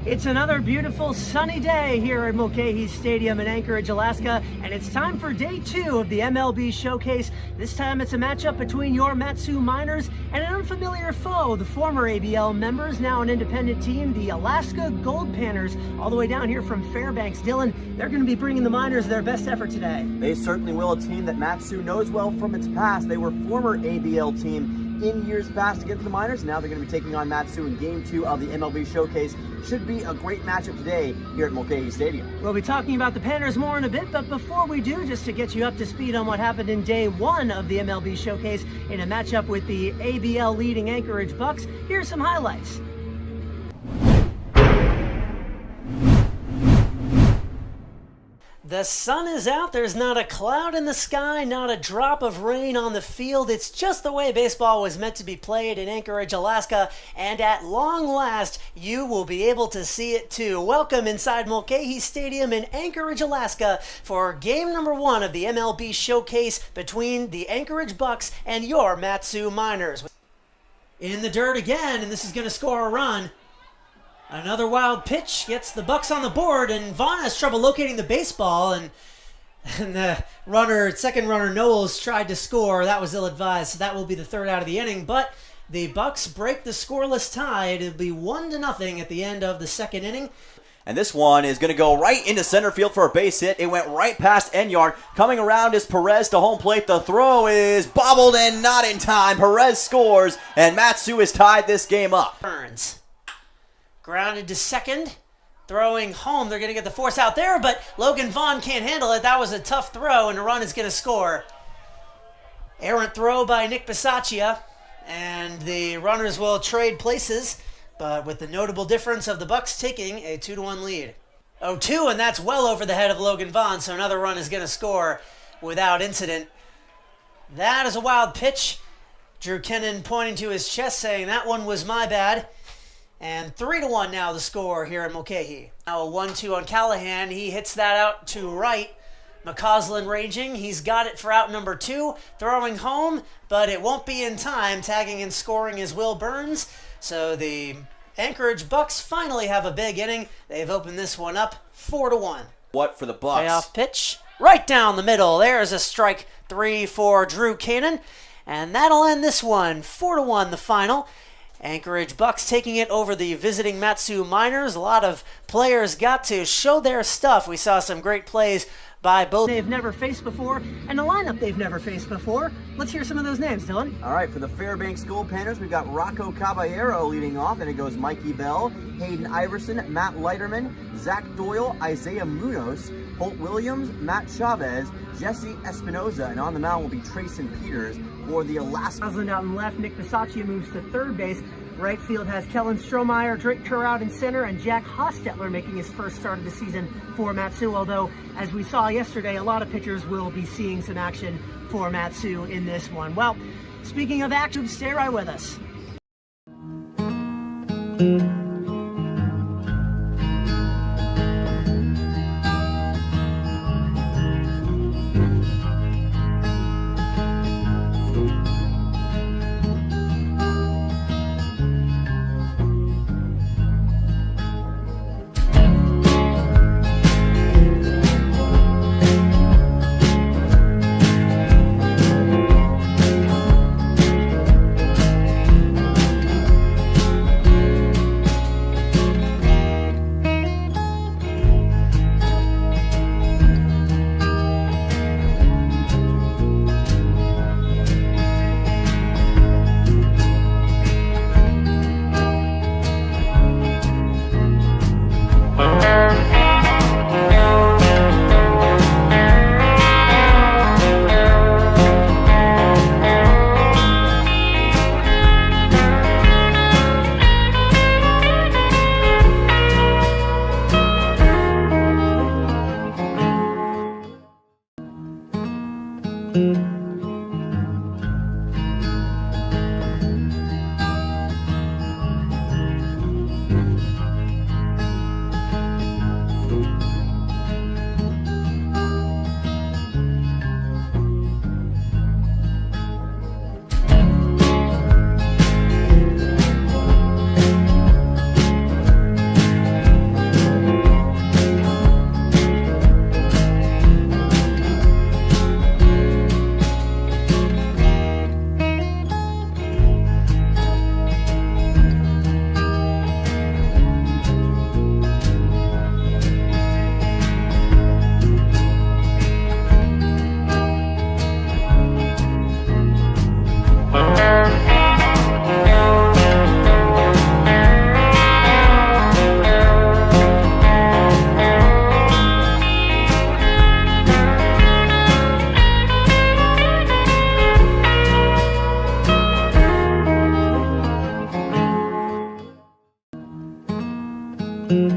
It's another beautiful sunny day here at Mulcahy Stadium in Anchorage, Alaska, and it's time for day 2 of the MLB Showcase. This time it's a matchup between your Mat-Su Miners and an unfamiliar foe, the former ABL members, now an independent team, the Alaska Goldpanners, all the way down here from Fairbanks. Dylan, they're going to be bringing the Miners their best effort today. They certainly will, a team that Mat-Su knows well from its past. They were former ABL team in years past against the Miners. Now they're going to be taking on Mat-Su in Game 2 of the MLB Showcase. Should be a great matchup today here at Mulcahy Stadium. We'll be talking about the Panners more in a bit, but before we do, just to get you up to speed on what happened in day 1 of the MLB Showcase in a matchup with the ABL leading Anchorage Bucks, here's some highlights. The sun is out, there's not a cloud in the sky, not a drop of rain on the field. It's just the way baseball was meant to be played in Anchorage, Alaska, and at long last, you will be able to see it too. Welcome inside Mulcahy Stadium in Anchorage, Alaska for game number 1 of the MLB Showcase between the Anchorage Bucks and your Mat-Su Miners. In the dirt again, and this is going to score a run. Another wild pitch gets the Bucks on the board, and Vaughn has trouble locating the baseball, and the second runner, Knowles, tried to score. That was ill-advised, so that will be the third out of the inning, but the Bucks break the scoreless tie. It'll be 1-0 at the end of the second inning. And this one is going to go right into center field for a base hit. It went right past Enyard. Coming around is Perez to home plate. The throw is bobbled and not in time. Perez scores, and Mat-Su has tied this game up. Burns. Grounded to second, throwing home. They're going to get the force out there, but Logan Vaughn can't handle it. That was a tough throw, and the run is going to score. Errant throw by Nick Bisaccia, and the runners will trade places, but with the notable difference of the Bucks taking a 2-1 lead. 0-2, and that's well over the head of Logan Vaughn, so another run is going to score without incident. That is a wild pitch. Drew Kennan pointing to his chest saying, "That one was my bad." And 3-1 now the score here in Mulcahy. Now a 1-2 on Callahan. He hits that out to right. McCausland ranging. He's got it for out number 2. Throwing home, but it won't be in time. Tagging and scoring is Will Burns. So the Anchorage Bucks finally have a big inning. They've opened this one up 4-1. What for the Bucks? Payoff pitch right down the middle. There's a strike 3 for Drew Kennan. And that'll end this one. 4-1 the final. Anchorage Bucks taking it over the visiting Mat-Su Miners. A lot of players got to show their stuff. We saw some great plays by both they've never faced before and a lineup they've never faced before. Let's hear some of those names, Dylan. All right, for the Fairbanks Goldpanners, we've got Rocco Caballero leading off. Then it goes Mikey Bell, Hayden Iverson, Matt Leiterman, Zach Doyle, Isaiah Munoz, Holt Williams, Matt Chavez, Jesse Espinoza, and on the mound will be Trayson Peters for the Alaska. Out in left, Nick Bisaccia moves to third base. Right field has Kellen Strohmeyer, Drake Kerr out in center, and Jack Hostetler making his first start of the season for Mat-Su, although, as we saw yesterday, a lot of pitchers will be seeing some action for Mat-Su in this one. Well, speaking of action, stay right with us. Hello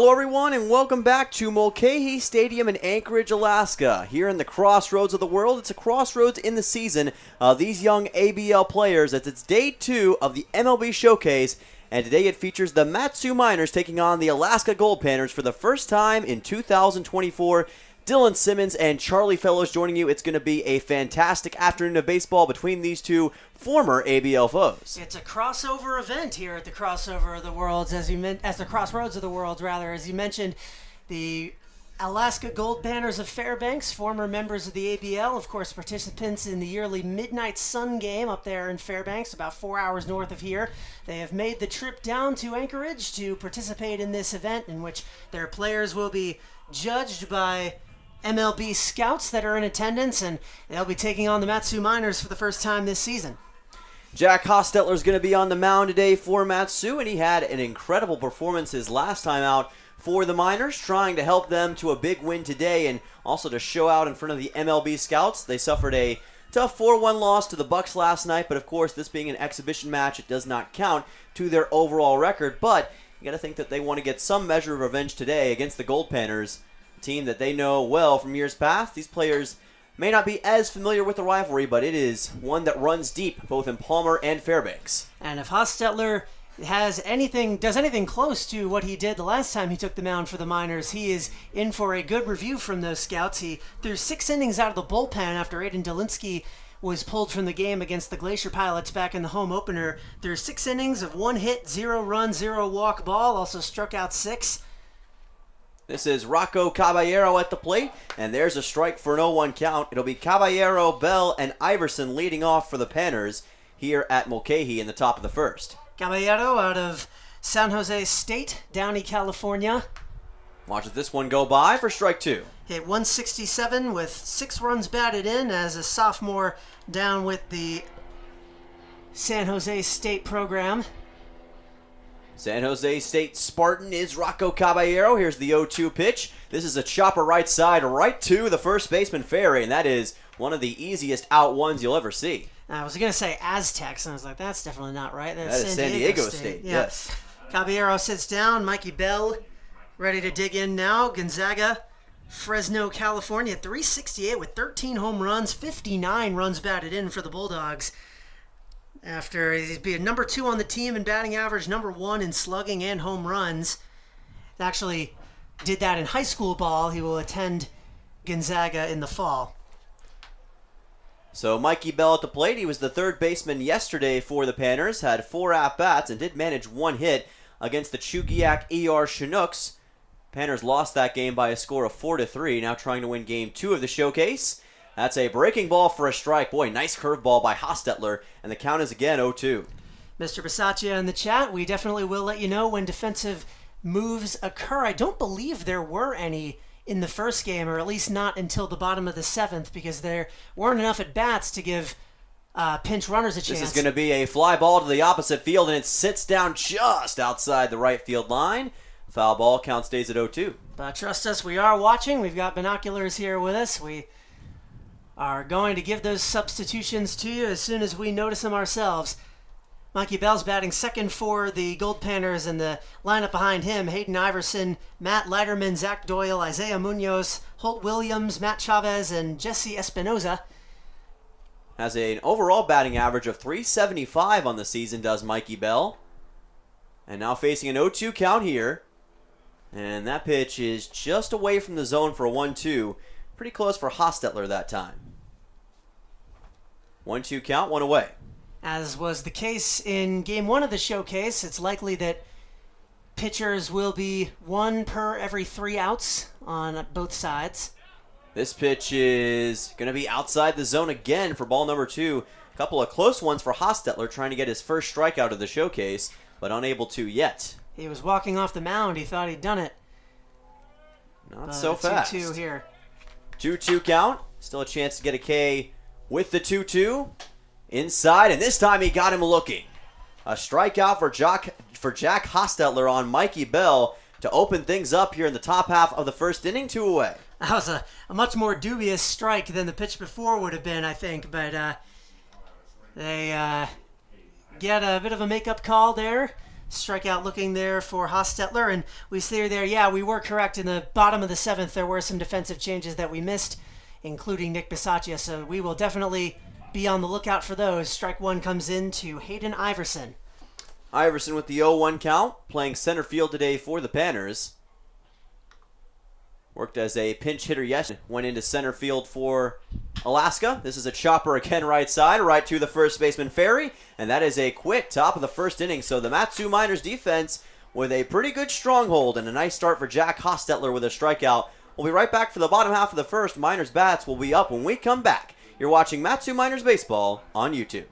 everyone and welcome back to Mulcahy Stadium in Anchorage, Alaska. Here in the crossroads of the world, it's a crossroads in the season. These young ABL players, as it's day 2 of the MLB Showcase, and today it features the Mat-Su Miners taking on the Alaska Goldpanners for the first time in 2024. Dylan Simmons and Charlie Fellows joining you. It's going to be a fantastic afternoon of baseball between these two former ABL foes. It's a crossover event here at the Crossover of the Worlds, as the Crossroads of the Worlds, rather. As you mentioned, the Alaska Goldpanners of Fairbanks, former members of the ABL, of course, participants in the yearly Midnight Sun game up there in Fairbanks, about 4 hours north of here. They have made the trip down to Anchorage to participate in this event, in which their players will be judged by MLB scouts that are in attendance, and they'll be taking on the Mat-Su Miners for the first time this season. Jack Hostetler is going to be on the mound today for Mat-Su, and he had an incredible performance his last time out for the Miners, trying to help them to a big win today and also to show out in front of the MLB scouts. They suffered a tough 4-1 loss to the Bucks last night, but of course this being an exhibition match, it does not count to their overall record. But you got to think that they want to get some measure of revenge today against the Goldpanners, team that they know well from years past. These players may not be as familiar with the rivalry, but it is one that runs deep both in Palmer and Fairbanks. And if Hostetler does anything close to what he did the last time he took the mound for the Miners, he is in for a good review from those scouts. He threw 6 innings out of the bullpen after Aiden Dolinsky was pulled from the game against the Glacier Pilots back in the home opener. Through 6 innings of 1 hit, 0 run, 0 walk ball, also struck out 6. This is Rocco Caballero at the plate, and there's a strike for an 0-1 count. It'll be Caballero, Bell, and Iverson leading off for the Panners here at Mulcahy in the top of the first. Caballero out of San Jose State, Downey, California. Watches this one go by for strike 2. Hit 167 with 6 runs batted in as a sophomore down with the San Jose State program. San Jose State Spartan is Rocco Caballero. Here's the 0-2 pitch. This is a chopper right side, right to the first baseman Ferry, and that is one of the easiest out ones you'll ever see. I was going to say Aztecs, and I was like, that's definitely not right. That is San Diego State. Yeah. Yes. Caballero sits down. Mikey Bell ready to dig in now. Gonzaga, Fresno, California, 368 with 13 home runs, 59 runs batted in for the Bulldogs. After he'd be a number 2 on the team in batting average, number 1 in slugging and home runs. He actually did that in high school ball. He will attend Gonzaga in the fall. So Mikey Bell at the plate. He was the third baseman yesterday for the Panners, had 4 at-bats and did manage 1 hit against the Chugiak ER Chinooks. Panners lost that game by a score of 4-3, now trying to win game 2 of the Showcase. That's a breaking ball for a strike. Boy, nice curveball by Hostetler, and the count is again 0-2. Mr. Bisaccia in the chat, we definitely will let you know when defensive moves occur. I don't believe there were any in the first game, or at least not until the bottom of the 7th, because there weren't enough at-bats to give pinch runners a chance. This is going to be a fly ball to the opposite field, and it sits down just outside the right field line. Foul ball, count stays at 0-2. But trust us, we are watching. We've got binoculars here with us. We are going to give those substitutions to you as soon as we notice them ourselves. Mikey Bell's batting second for the Goldpanners, and the lineup behind him, Hayden Iverson, Matt Leiterman, Zach Doyle, Isaiah Munoz, Holt Williams, Matt Chavez, and Jesse Espinoza. Has an overall batting average of .375 on the season, does Mikey Bell. And now facing an 0-2 count here. And that pitch is just away from the zone for a 1-2. Pretty close for Hostetler that time. 1-2 count, 1 away. As was the case in Game 1 of the showcase, it's likely that pitchers will be 1 per every 3 outs on both sides. This pitch is going to be outside the zone again for ball number 2. A couple of close ones for Hostetler trying to get his first strikeout of the showcase, but unable to yet. He was walking off the mound. He thought he'd done it. Not so fast. 2-2 here. 2-2 count. Still a chance to get a K with the 2-2. Inside, and this time he got him looking. A strikeout for Jack Hostetler on Mikey Bell to open things up here in the top half of the first inning, 2 away. That was a much more dubious strike than the pitch before would have been, I think. But they get a bit of a makeup call there. Strikeout looking there for Hostetler. And we see there, yeah, we were correct. In the bottom of the 7th, there were some defensive changes that we missed, including Nick Bisaccia. So we will definitely be on the lookout for those. Strike 1 comes in to Hayden Iverson. Iverson with the 0-1 count, playing center field today for the Panners. Worked as a pinch hitter yesterday. Went into center field for Alaska. This is a chopper again right side, right to the first baseman Ferry. And that is a quick top of the first inning. So the Mat-Su Miners defense with a pretty good stronghold and a nice start for Jack Hostetler with a strikeout. We'll be right back for the bottom half of the first. Miners bats will be up when we come back. You're watching Mat-Su Miners Baseball on YouTube.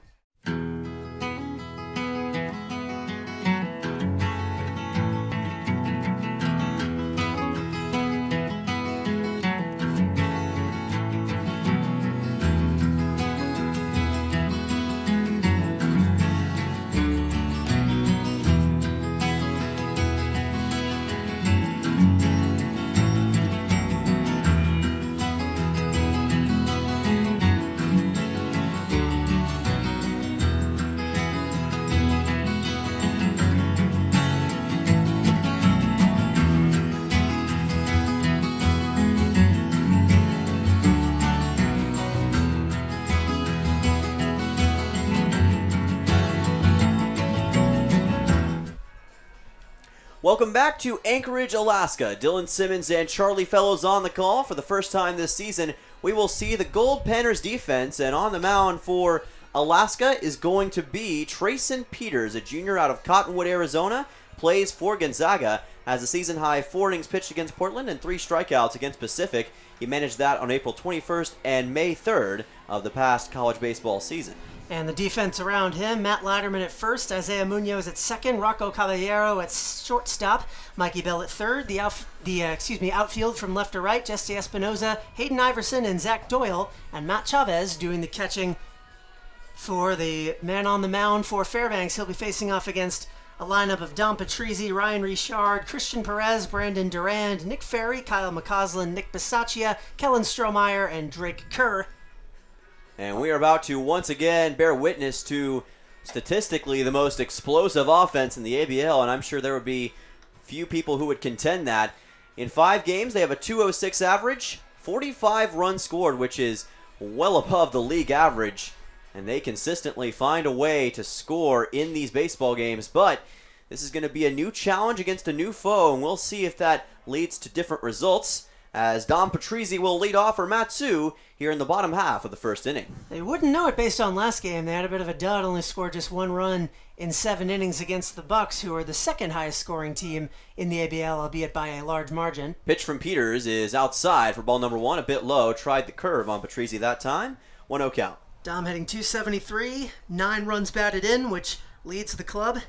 Welcome back to Anchorage, Alaska. Dylan Simmons and Charlie Fellows on the call. For the first time this season, we will see the Goldpanners defense, and on the mound for Alaska is going to be Trayson Peters, a junior out of Cottonwood, Arizona, plays for Gonzaga, has a season-high 4 innings pitched against Portland and 3 strikeouts against Pacific. He managed that on April 21st and May 3rd of the past college baseball season. And the defense around him, Matt Leiterman at first, Isaiah Munoz at second, Rocco Caballero at shortstop, Mikey Bell at third, the outfield from left to right, Jesse Espinoza, Hayden Iverson, and Zach Doyle, and Matt Chavez doing the catching for the man on the mound for Fairbanks. He'll be facing off against a lineup of Dom Patrizzi, Ryan Richard, Christian Perez, Brandon Durand, Nick Ferry, Kyle McCausland, Nick Bisaccia, Kellen Strohmeyer, and Drake Kerr. And we are about to once again bear witness to statistically the most explosive offense in the ABL, and I'm sure there would be few people who would contend that. In 5 games, they have a .206 average, 45 runs scored, which is well above the league average, and they consistently find a way to score in these baseball games. But this is going to be a new challenge against a new foe, and we'll see if that leads to different results, as Dom Patrizzi will lead off for Mat-Su here in the bottom half of the first inning. They wouldn't know it based on last game. They had a bit of a dud, only scored just 1 run in 7 innings against the Bucks, who are the second highest scoring team in the ABL, albeit by a large margin. Pitch from Peters is outside for ball number 1, a bit low. Tried the curve on Patrizzi that time. 1-0 count. Dom hitting .273, 9 runs batted in, which leads the club,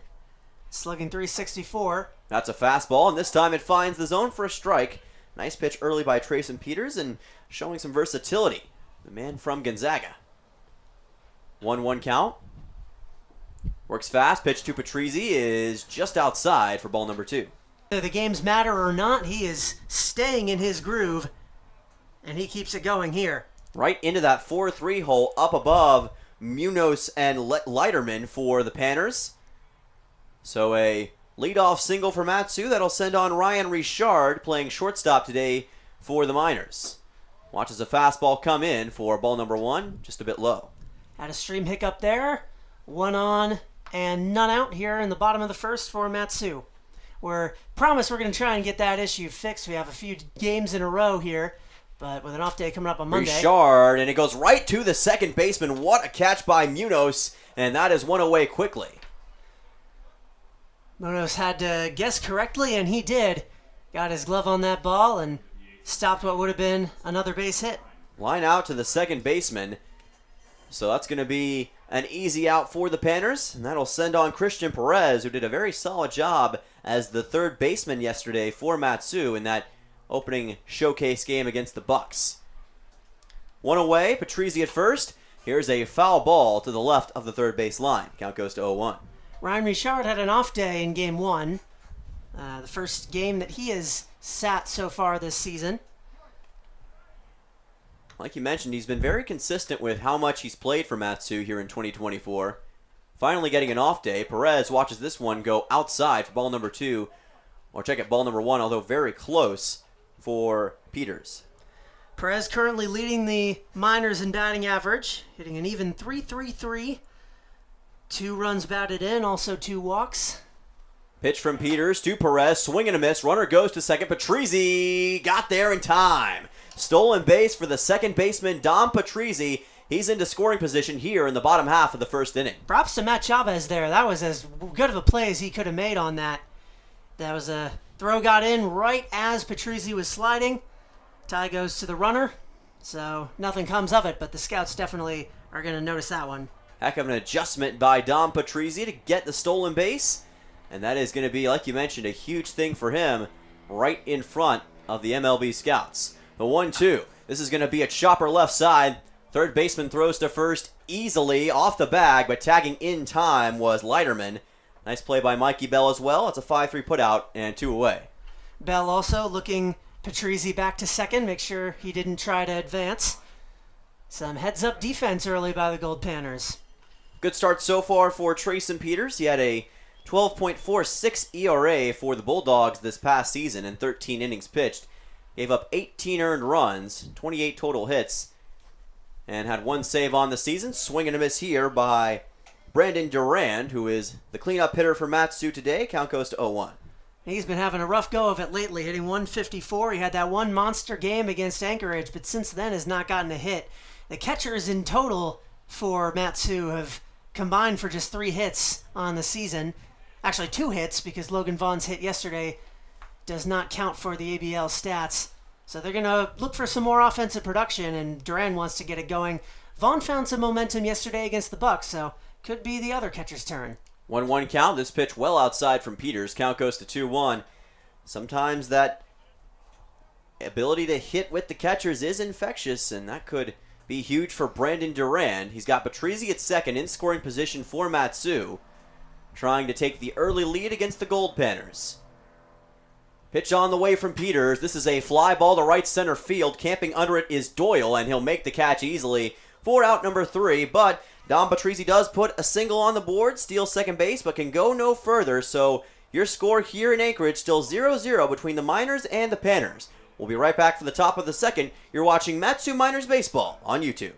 slugging .364. That's a fastball, and this time it finds the zone for a strike. Nice pitch early by Trayson Peters and showing some versatility. The man from Gonzaga. 1-1 count. Works fast. Pitch to Patrizzi is just outside for ball number 2. Whether the games matter or not, he is staying in his groove, and he keeps it going here. Right into that 4-3 hole up above Munoz and Leiterman for the Panners. So a leadoff single for Mat-Su. That'll send on Ryan Richard, playing shortstop today for the Miners. Watches a fastball come in for ball number 1, just a bit low. Had a stream hiccup there. 1 on and none out here in the bottom of the first for Mat-Su. We're going to try and get that issue fixed. We have a few games in a row here But with an off day coming up on Monday. Richard, and it goes right to the second baseman. What a catch by Munoz, and that is one away quickly. Munoz had to guess correctly, and he did. Got his glove on that ball and stopped what would have been another base hit. Line out to the second baseman. So that's going to be an easy out for the Panners, and that'll send on Christian Perez, who did a very solid job as the third baseman yesterday for Matsu in that opening showcase game against the Bucks. One away, Patrizzi at first. Here's a foul ball to the left of the third base line. Count goes to 0-1. Ryan Richard had an off day in Game 1. The first game that he has sat so far this season. Like you mentioned, he's been very consistent with how much he's played for Matsu here in 2024. Finally getting an off day. Perez watches this one go outside for ball number 2. Or check at ball number 1, although very close for Peters. Perez currently leading the minors in batting average, hitting an even .333. 2 runs batted in, also 2 walks. Pitch from Peters to Perez, swing and a miss. Runner goes to second. Patrizzi got there in time. Stolen base for the second baseman, Dom Patrizzi. He's into scoring position here in the bottom half of the first inning. Props to Matt Chavez there. That was as good of a play as he could have made on that. That was a throw got in right as Patrizzi was sliding. Tie goes to the runner, so nothing comes of it, but the scouts definitely are going to notice that one. Heck of an adjustment by Dom Patrizzi to get the stolen base, and that is going to be, like you mentioned, a huge thing for him right in front of the MLB scouts. The 1-2. This is going to be a chopper left side. Third baseman throws to first easily off the bag, but tagging in time was Leiterman. Nice play by Mikey Bell as well. It's a 5-3 putout and 2 away. Bell also looking Patrizzi back to second, make sure he didn't try to advance. Some heads-up defense early by the Goldpanners. Good start so far for Trayson Peters. He had a 12.46 ERA for the Bulldogs this past season in 13 innings pitched. Gave up 18 earned runs, 28 total hits, and had 1 save on the season. Swing and a miss here by Brandon Durand, who is the cleanup hitter for Matsu today. Count goes to 0-1. He's been having a rough go of it lately, hitting .154. He had that one monster game against Anchorage, but since then has not gotten a hit. The catchers in total for Matsu have combined for just 3 hits on the season. Actually, 2 hits, because Logan Vaughn's hit yesterday does not count for the ABL stats. So they're going to look for some more offensive production, and Duran wants to get it going. Vaughn found some momentum yesterday against the Bucks, so could be the other catcher's turn. 1-1 count. This pitch well outside from Peters. Count goes to 2-1. Sometimes that ability to hit with the catchers is infectious, and that could be huge for Brandon Durand. He's got Patrizzi at second in scoring position for Matsu, trying to take the early lead against the Goldpanners. Pitch on the way from Peters. This is a fly ball to right center field. Camping under it is Doyle, and he'll make the catch easily for out number 3. But Dom Patrizzi does put a single on the board, steals second base, but can go no further. So your score here in Anchorage still 0-0 between the Miners and the Panners. We'll be right back for the top of the second. You're watching Matsu Miners Baseball on YouTube.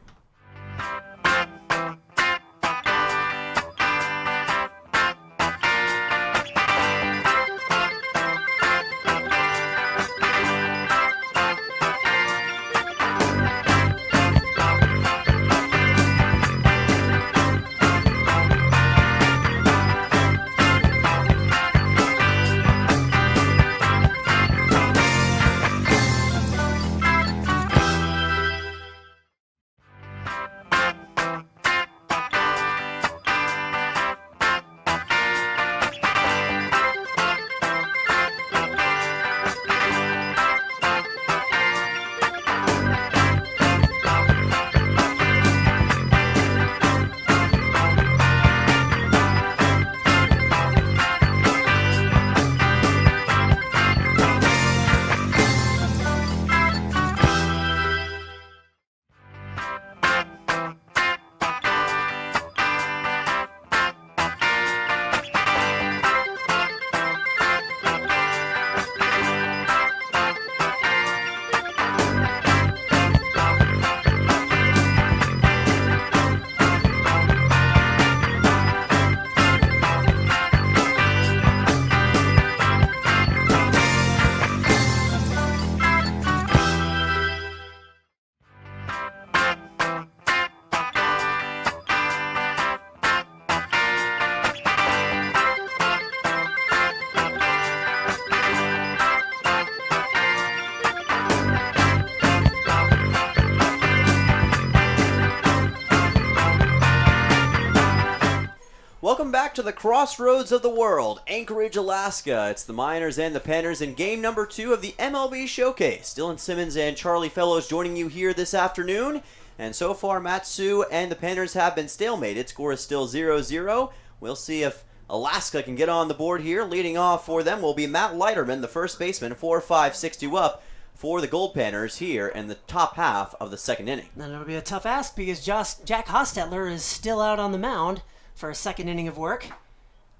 back to the crossroads of the world, Anchorage, Alaska. It's the Miners and the Panners in game number 2 of the MLB Showcase. Dylan Simmons and Charlie Fellows joining you here this afternoon. And so far, Mat-Su and the Panners have been stalemated. Score is still 0-0. We'll see if Alaska can get on the board here. Leading off for them will be Matt Leiterman, the first baseman, 4-5-6-2 up for the Goldpanners here in the top half of the second inning. And it'll be a tough ask because Jack Hostetler is still out on the mound for a second inning of work.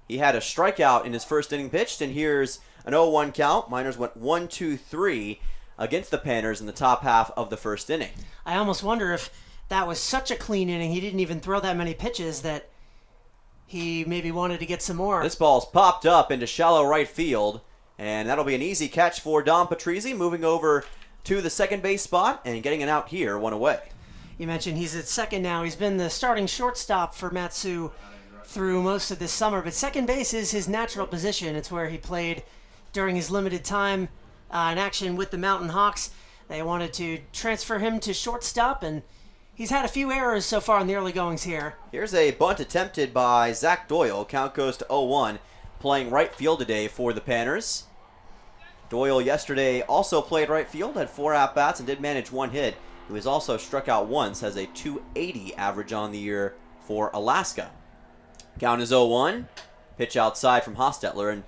He had a strikeout in his first inning pitched, and here's an 0-1 count. Miners went 1-2-3 against the Panners in the top half of the first inning. I almost wonder if that was such a clean inning, he didn't even throw that many pitches, that he maybe wanted to get some more. This ball's popped up into shallow right field, and that'll be an easy catch for Dom Patrizzi, moving over to the second base spot and getting an out here, one away. You mentioned he's at second now. He's been the starting shortstop for Mat-Su through most of this summer, but second base is his natural position. It's where he played during his limited time in action with the Mountain Hawks. They wanted to transfer him to shortstop, and he's had a few errors so far in the early goings here. Here's a bunt attempted by Zach Doyle. Count goes to 0-1, playing right field today for the Panners. Doyle yesterday also played right field, had 4 at-bats, and did manage 1 hit. He was also struck out once, has a .280 average on the year for Alaska. Count is 0-1. Pitch outside from Hostetler, and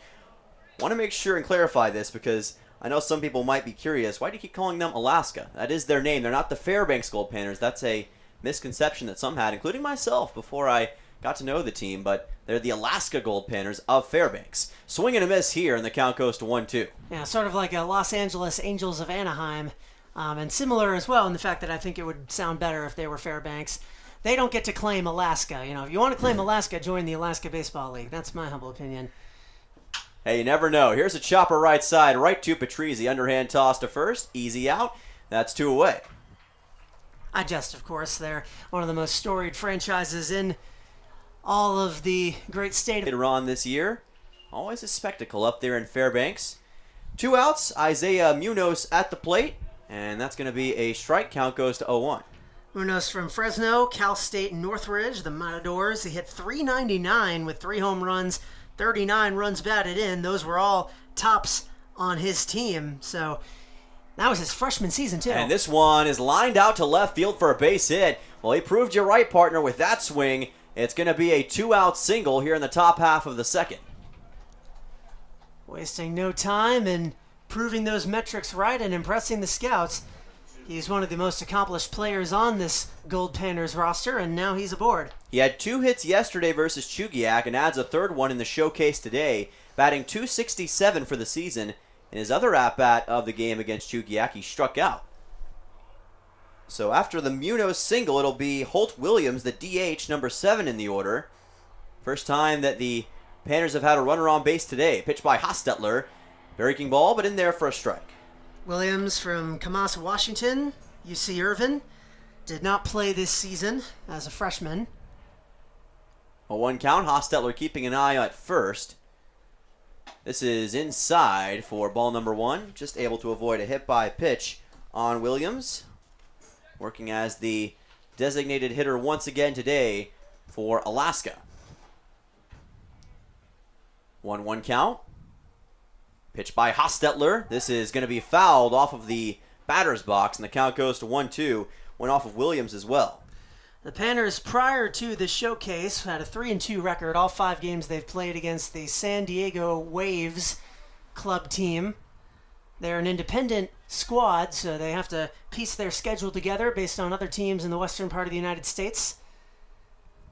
want to make sure and clarify this because I know some people might be curious. Why do you keep calling them Alaska? That is their name. They're not the Fairbanks Goldpanners. That's a misconception that some had, including myself, before I got to know the team, but they're the Alaska Goldpanners of Fairbanks. Swing and a miss here, and the count goes to 1-2. Yeah, sort of like a Los Angeles Angels of Anaheim, and similar as well in the fact that I think it would sound better if they were Fairbanks. They don't get to claim Alaska. You know, if you want to claim Alaska, join the Alaska Baseball League. That's my humble opinion. Hey, you never know. Here's a chopper right side, right to Patrizzi. Underhand toss to first. Easy out. That's 2 away. I jest, of course. They're one of the most storied franchises in all of the great state of... Later on this year, always a spectacle up there in Fairbanks. 2 outs. Isaiah Munoz at the plate, and that's going to be a strike. Count goes to 0-1. Munoz from Fresno, Cal State Northridge, the Matadors. He hit .399 with 3 home runs, 39 runs batted in. Those were all tops on his team. So that was his freshman season, too. And this one is lined out to left field for a base hit. Well, he proved you right, partner, with that swing. It's going to be a 2-out single here in the top half of the second. Wasting no time and proving those metrics right and impressing the scouts. He's one of the most accomplished players on this Goldpanners roster, and now he's aboard. He had 2 hits yesterday versus Chugiak and adds a 3rd one in the showcase today, batting .267 for the season. In his other at-bat of the game against Chugiak, he struck out. So after the Munoz single, it'll be Holt Williams, the DH, number 7 in the order. First time that the Panners have had a runner on base today. Pitched by Hostetler. Breaking ball, but in there for a strike. Williams from Kamasa, Washington, UC Irvine, did not play this season as a freshman. A 1 count. Hostetler keeping an eye at first. This is inside for ball number 1. Just able to avoid a hit by pitch on Williams. Working as the designated hitter once again today for Alaska. 1-1 count. Pitch by Hostetler. This is going to be fouled off of the batter's box, and the count goes to 1-2. Went off of Williams as well. The Panners, prior to the showcase, had a 3-2 record. All 5 games they've played against the San Diego Waves club team. They're an independent squad, so they have to piece their schedule together based on other teams in the western part of the United States.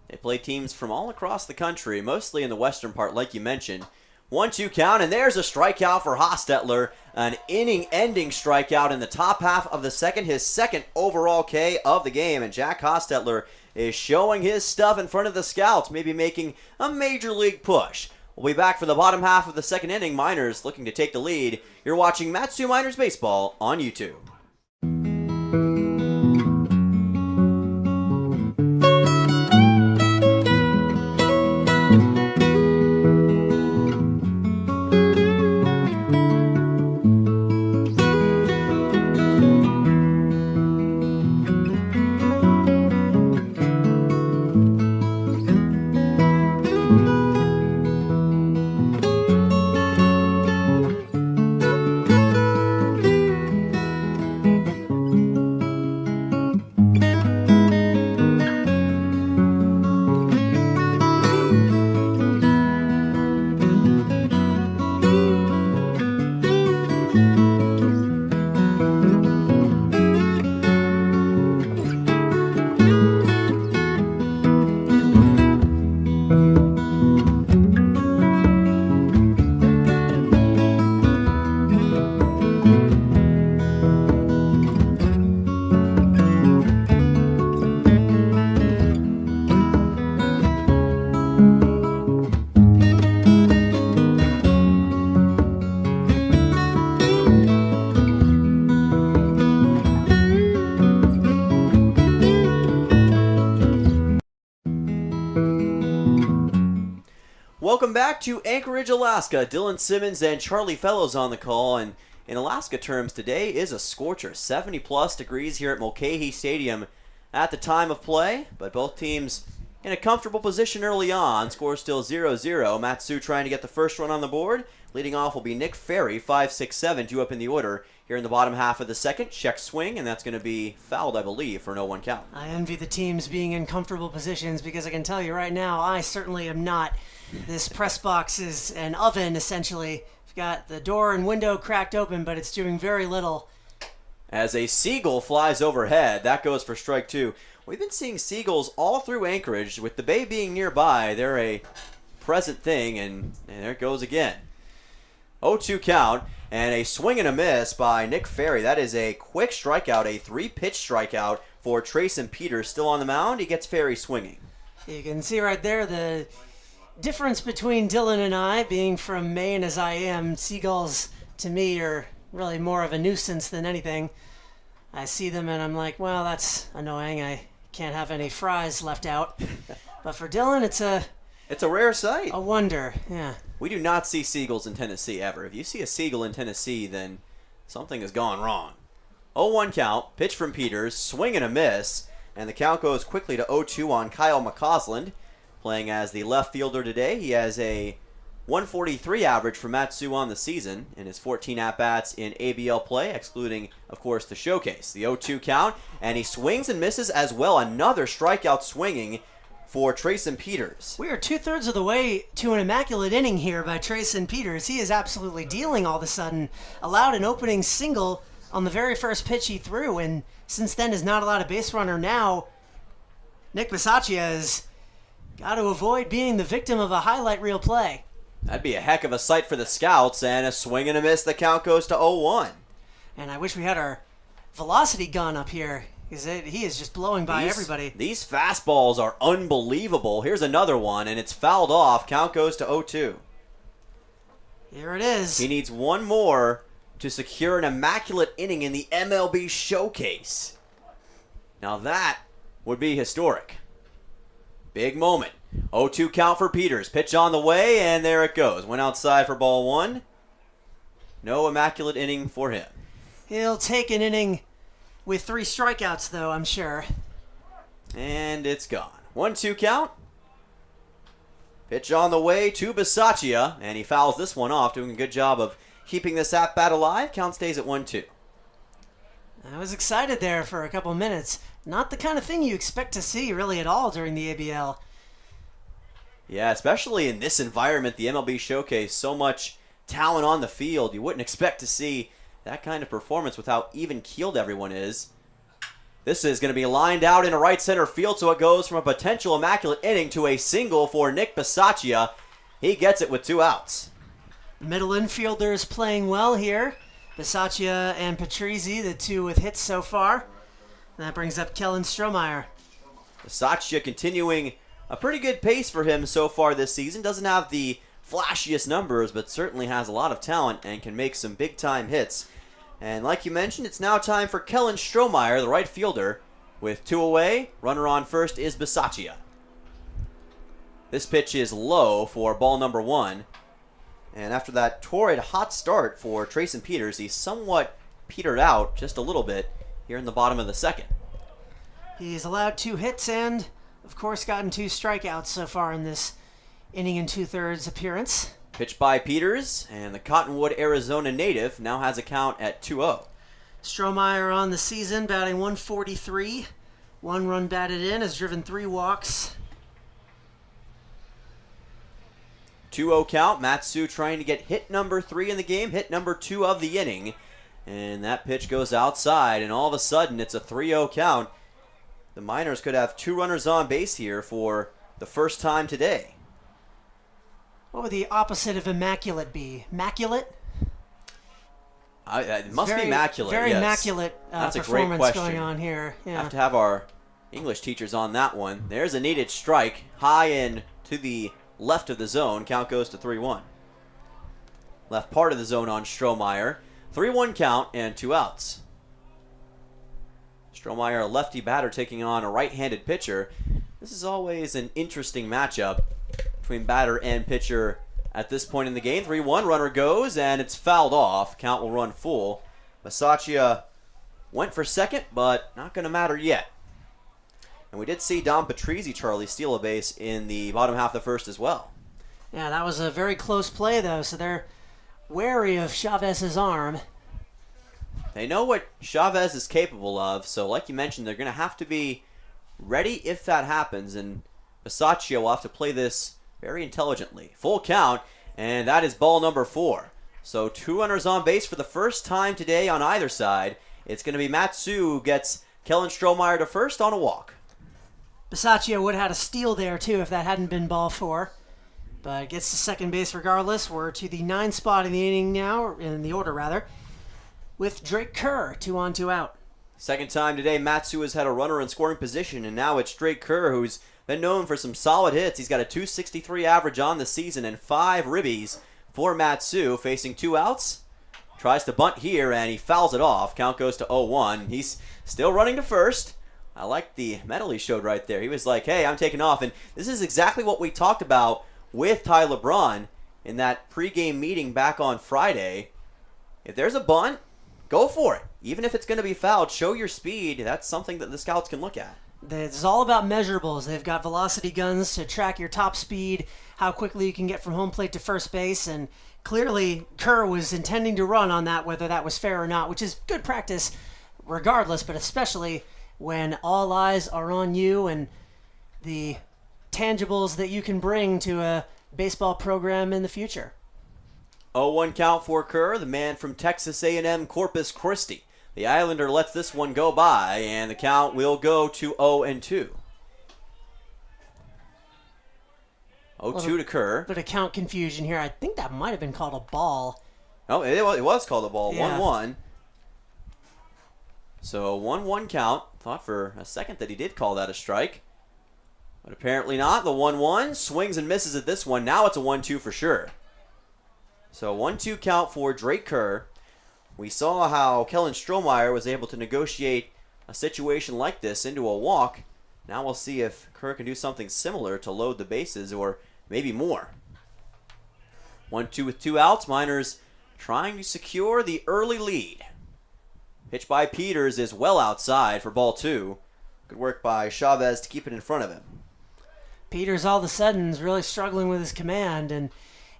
They play teams from all across the country, mostly in the western part, like you mentioned. 1-2 count, and there's a strikeout for Hostetler. An inning-ending strikeout in the top half of the second, his 2nd overall K of the game. And Jack Hostetler is showing his stuff in front of the scouts, maybe making a major league push. We'll be back for the bottom half of the second inning. Miners looking to take the lead. You're watching Mat-Su Miners Baseball on YouTube. Welcome back to Anchorage, Alaska. Dylan Simmons and Charlie Fellows on the call, and in Alaska terms, today is a scorcher. 70-plus degrees here at Mulcahy Stadium at the time of play, but both teams in a comfortable position early on. Score still 0-0. Matsu trying to get the first run on the board. Leading off will be Nick Ferry, 5-6-7, due up in the order here in the bottom half of the second. Check swing, and that's going to be fouled, I believe, for an 0-1 count. I envy the teams being in comfortable positions because I can tell you right now, I certainly am not. This press box is an oven, essentially. We've got the door and window cracked open, but it's doing very little. As a seagull flies overhead, that goes for strike two. We've been seeing seagulls all through Anchorage. With the bay being nearby, they're a present thing, and there it goes again. 0-2 count, and a swing and a miss by Nick Ferry. That is a quick strikeout, a 3-pitch strikeout for Trayson Peters. Still on the mound, he gets Ferry swinging. You can see right there the difference between Dylan and I, being from Maine as I am. Seagulls, to me, are really more of a nuisance than anything. I see them and I'm like, well, that's annoying. I can't have any fries left out. But for Dylan, it's a rare sight. A wonder, yeah. We do not see seagulls in Tennessee ever. If you see a seagull in Tennessee, then something has gone wrong. 0-1 count, pitch from Peters, swing and a miss, and the count goes quickly to 0-2 on Kyle McCausland. Playing as the left fielder today, he has a 143 average for Matsu on the season in his 14 at-bats in ABL play, excluding, of course, the Showcase. The 0-2 count, and he swings and misses as well. Another strikeout swinging for Trayson Peters. We are 2/3 of the way to an immaculate inning here by Trayson Peters. He is absolutely dealing all of a sudden. Allowed an opening single on the very first pitch he threw, and since then is not allowed a base runner now. Nick Bisaccia has got to avoid being the victim of a highlight reel play. That'd be a heck of a sight for the scouts, and a swing and a miss. The count goes to 0-1. And I wish we had our velocity gun up here, because he is just blowing by everybody. These fastballs are unbelievable. Here's another one, and it's fouled off. Count goes to 0-2. Here it is. He needs one more to secure an immaculate inning in the MLB Showcase. Now that would be historic. Big moment. 0-2 count for Peters. Pitch on the way, and there it goes. Went outside for ball one. No immaculate inning for him. He'll take an inning with 3 strikeouts, though, I'm sure. And it's gone. 1-2 count. Pitch on the way to Bisaccia, and he fouls this one off, doing a good job of keeping this at-bat alive. Count stays at 1-2. I was excited there for a couple minutes. Not the kind of thing you expect to see really at all during the ABL. Yeah, especially in this environment, the MLB Showcase, so much talent on the field. You wouldn't expect to see that kind of performance with how even-keeled everyone is. This is going to be lined out in a right center field, so it goes from a potential immaculate inning to a single for Nick Bisaccia. He gets it with 2 outs. Middle infielders playing well here. Bisaccia and Patrizzi, the 2 with hits so far. That brings up Kellen Strohmeyer. Bisaccia continuing a pretty good pace for him so far this season. Doesn't have the flashiest numbers, but certainly has a lot of talent and can make some big-time hits. And like you mentioned, it's now time for Kellen Strohmeyer, the right fielder. With 2 away, runner on first is Bisaccia. This pitch is low for ball number 1. And after that torrid hot start for Trayson Peters, he's somewhat petered out just a little bit here in the bottom of the second. He's allowed 2 hits and, of course, gotten 2 strikeouts so far in this inning and 2/3 appearance. Pitched by Peters, and the Cottonwood, Arizona native now has a count at 2-0. Strohmeyer on the season, batting 143. 1 run batted in, has driven 3 walks. 2-0 count. Matsu trying to get hit number 3 in the game, hit number 2 of the inning. And that pitch goes outside, and all of a sudden it's a 3-0 count. The Miners could have 2 runners on base here for the first time today. What would the opposite of immaculate be? Maculate? It must be immaculate. Very yes. immaculate That's a great performance question. going on here. Yeah. Have to have our English teachers on that one. There's a needed strike, high in to the left of the zone. Count goes to 3-1. Left part of the zone on Strohmeyer. 3-1 count and 2 outs. Strohmeyer, a lefty batter, taking on a right-handed pitcher. This is always an interesting matchup. between batter and pitcher at this point in the game. 3-1, runner goes, and it's fouled off. Count will run full. Bisaccia went for second, but not going to matter yet. And we did see Dom Patrizzi, Charlie, steal a base in the bottom half of the first as well. Yeah, that was a very close play, though, so they're wary of Chavez's arm. They know what Chavez is capable of, so like you mentioned, they're going to have to be ready if that happens, and Bisaccia will have to play this very intelligently. Full count, and that is ball number 4. So 2 runners on base for the first time today on either side. It's going to be Matsu who gets Kellen Strohmeyer to first on a walk. Bisaccia would have had a steal there, too, if that hadn't been ball 4. But gets to second base regardless. We're to the 9th spot in the inning now, or in the order, rather, with Drake Kerr, 2 on, 2 out. Second time today, Matsu has had a runner in scoring position, and now it's Drake Kerr, who's been known for some solid hits. He's got a .263 average on the season and 5 ribbies for Matsu, facing 2 outs. Tries to bunt here, and he fouls it off. Count goes to 0-1. He's still running to first. I like the medal he showed right there. He was like, hey, I'm taking off. And this is exactly what we talked about with Ty LeBron in that pregame meeting back on Friday. If there's a bunt, go for it. Even if it's going to be fouled, show your speed. That's something that the scouts can look at. It's all about measurables. They've got velocity guns to track your top speed, how quickly you can get from home plate to first base, and clearly Kerr was intending to run on that, whether that was fair or not, which is good practice regardless, but especially when all eyes are on you and the tangibles that you can bring to a baseball program in the future. 0-1 count for Kerr, the man from Texas A&M Corpus Christi. The Islander lets this one go by, and the count will go to 0-2. 0-2 to Kerr. But a count confusion here. I think that might have been called a ball. Oh, it was called a ball. Yeah. 1-1. So 1-1 count. Thought for a second that he did call that a strike. But apparently not. The 1-1 swings and misses at this one. Now it's a 1-2 for sure. So 1-2 count for Drake Kerr. We saw how Kellen Strohmeyer was able to negotiate a situation like this into a walk. Now we'll see if Kerr can do something similar to load the bases or maybe more. 1-2 with 2 outs. Miners trying to secure the early lead. Pitch by Peters is well outside for ball 2. Good work by Chavez to keep it in front of him. Peters all of a sudden is really struggling with his command, and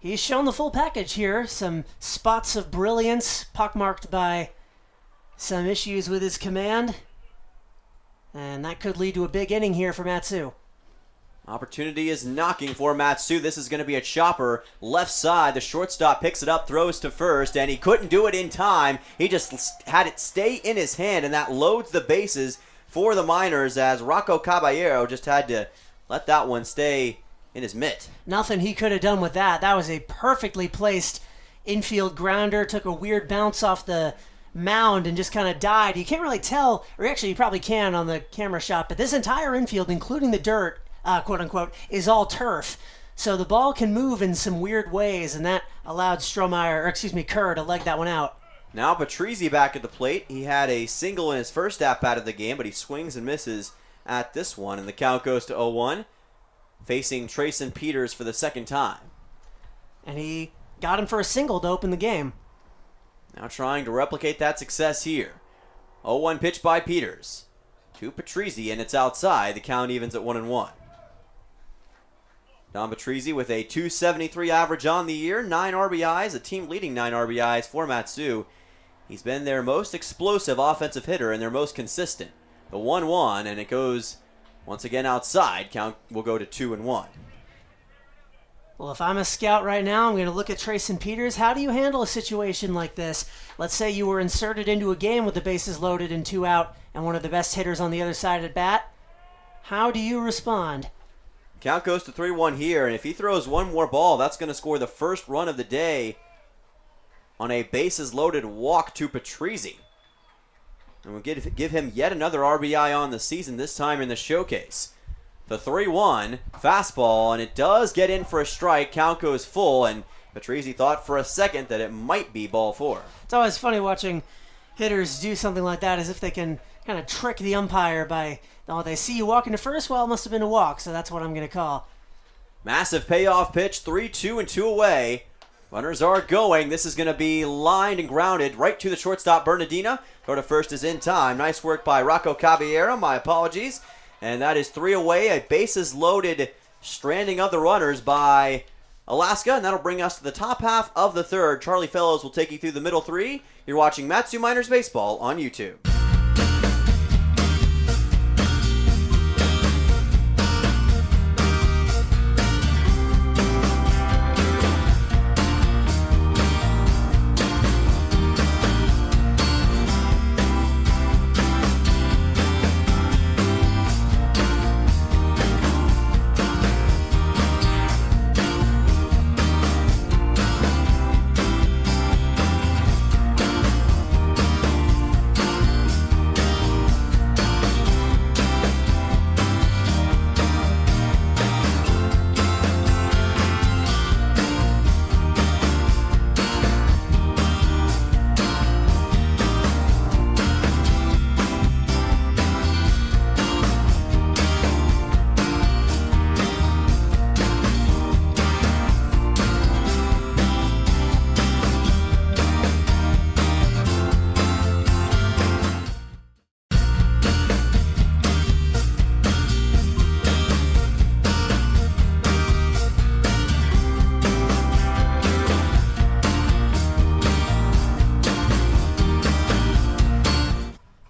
he's shown the full package here. Some spots of brilliance, pockmarked by some issues with his command. And that could lead to a big inning here for Matsu. Opportunity is knocking for Matsu. This is going to be a chopper. Left side, the shortstop picks it up, throws to first, and he couldn't do it in time. He just had it stay in his hand, and that loads the bases for the Miners as Rocco Caballero just had to let that one stay in his mitt. Nothing he could have done with that. That was a perfectly placed infield grounder. Took a weird bounce off the mound and just kind of died. You can't really tell, or actually you probably can on the camera shot, but this entire infield, including the dirt, quote unquote, is all turf. So the ball can move in some weird ways, and that allowed Kerr to leg that one out. Now Patrizzi back at the plate. He had a single in his first at-bat of the game, but he swings and misses at this one, and the count goes to 0-1, facing Trayson Peters for the second time. And he got him for a single to open the game. Now trying to replicate that success here. 0-1 pitch by Peters to Patrizzi, and it's outside. The count evens at 1-1. Don Patrizzi with a .273 average on the year, 9 RBIs, a team-leading 9 RBIs for Matsu. He's been their most explosive offensive hitter and their most consistent. The 1-1, and it goes once again outside. Count will go to 2-1. Well, if I'm a scout right now, I'm going to look at Trayson Peters. How do you handle a situation like this? Let's say you were inserted into a game with the bases loaded and 2 out and one of the best hitters on the other side at bat. How do you respond? Count goes to 3-1 here, and if he throws one more ball, that's going to score the first run of the day on a bases-loaded walk to Patrizzi. And we'll give him yet another RBI on the season, this time in the showcase. The 3-1 fastball, and it does get in for a strike. Count goes full, and Patrizzi thought for a second that it might be ball 4. It's always funny watching hitters do something like that, as if they can kind of trick the umpire by, oh, they see you walking to first, well, it must have been a walk, so that's what I'm going to call. Massive payoff pitch, 3-2 and 2 away. Runners are going. This is going to be lined and grounded right to the shortstop, Bernardina. Throw to first is in time. Nice work by Rocco Caballero. My apologies. And that is 3 away. A bases loaded stranding of the runners by Alaska. And that'll bring us to the top half of the third. Charlie Fellows will take you through the middle 3. You're watching Matsu Miners Baseball on YouTube.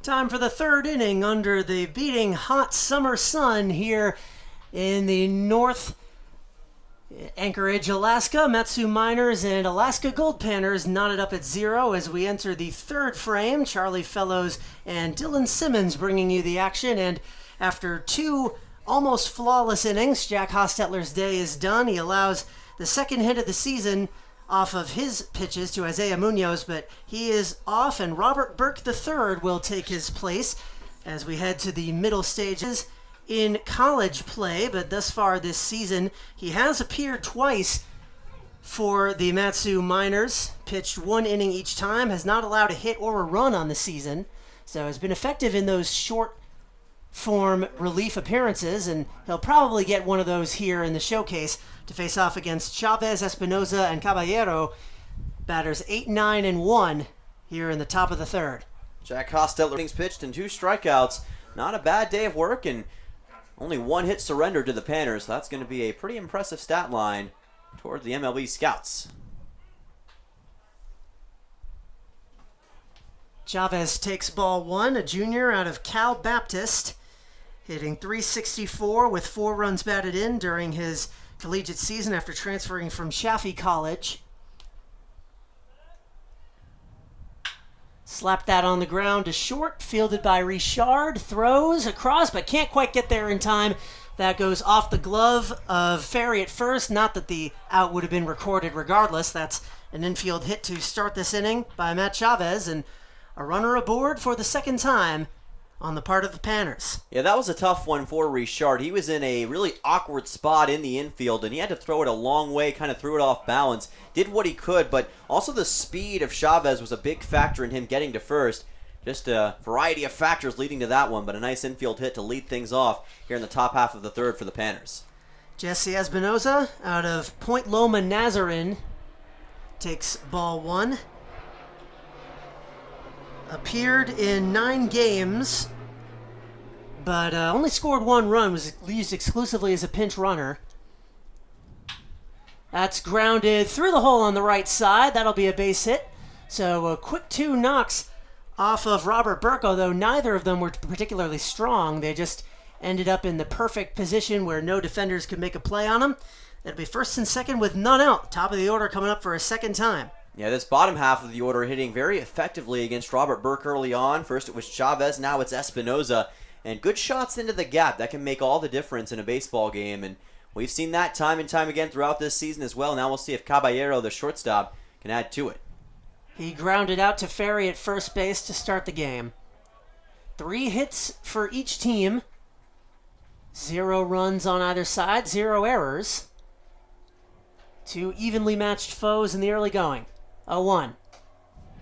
Time for the third inning under the beating hot summer sun here in the North Anchorage, Alaska. Matsu Miners and Alaska Goldpanners knotted up at 0 as we enter the third frame. Charlie Fellows and Dylan Simmons bringing you the action. And after 2 almost flawless innings, Jack Hostetler's day is done. He allows the second hit of the season off of his pitches to Isaiah Munoz, but he is off, and Robert Burke III will take his place as we head to the middle stages in college play. But thus far this season, he has appeared twice for the Matsu Miners, pitched 1 inning each time, has not allowed a hit or a run on the season, so has been effective in those short form relief appearances, and he'll probably get one of those here in the showcase to face off against Chavez, Espinoza, and Caballero. Batters 8, 9, and 1 here in the top of the third. Jack Hostetler's pitched and 2 strikeouts. Not a bad day of work, and only 1 hit surrendered to the Panners. So that's going to be a pretty impressive stat line toward the MLB scouts. Chavez takes ball 1, a junior out of Cal Baptist, hitting .364 with 4 runs batted in during his collegiate season after transferring from Chaffey College. Slapped that on the ground to short, fielded by Richard, throws across, but can't quite get there in time. That goes off the glove of Ferry at first. Not that the out would have been recorded regardless. That's an infield hit to start this inning by Matt Chavez, and a runner aboard for the second time on the part of the Panners. Yeah, that was a tough one for Richard. He was in a really awkward spot in the infield, and he had to throw it a long way, kind of threw it off balance. Did what he could, but also the speed of Chavez was a big factor in him getting to first. Just a variety of factors leading to that one, but a nice infield hit to lead things off here in the top half of the third for the Panners. Jesse Espinoza out of Point Loma Nazarene takes ball 1. Appeared in 9 games, but only scored 1 run, was used exclusively as a pinch runner. That's grounded through the hole on the right side. That'll be a base hit. So a quick 2 knocks off of Robert Burke, although neither of them were particularly strong. They just ended up in the perfect position where no defenders could make a play on them. It'll be first and second with none out. Top of the order coming up for a second time. Yeah, this bottom half of the order hitting very effectively against Robert Burke early on. First it was Chavez, now it's Espinoza. And good shots into the gap. That can make all the difference in a baseball game. And we've seen that time and time again throughout this season as well. Now we'll see if Caballero, the shortstop, can add to it. He grounded out to Ferry at first base to start the game. 3 hits for each team. 0 runs on either side, 0 errors. 2 evenly matched foes in the early going. 0-1.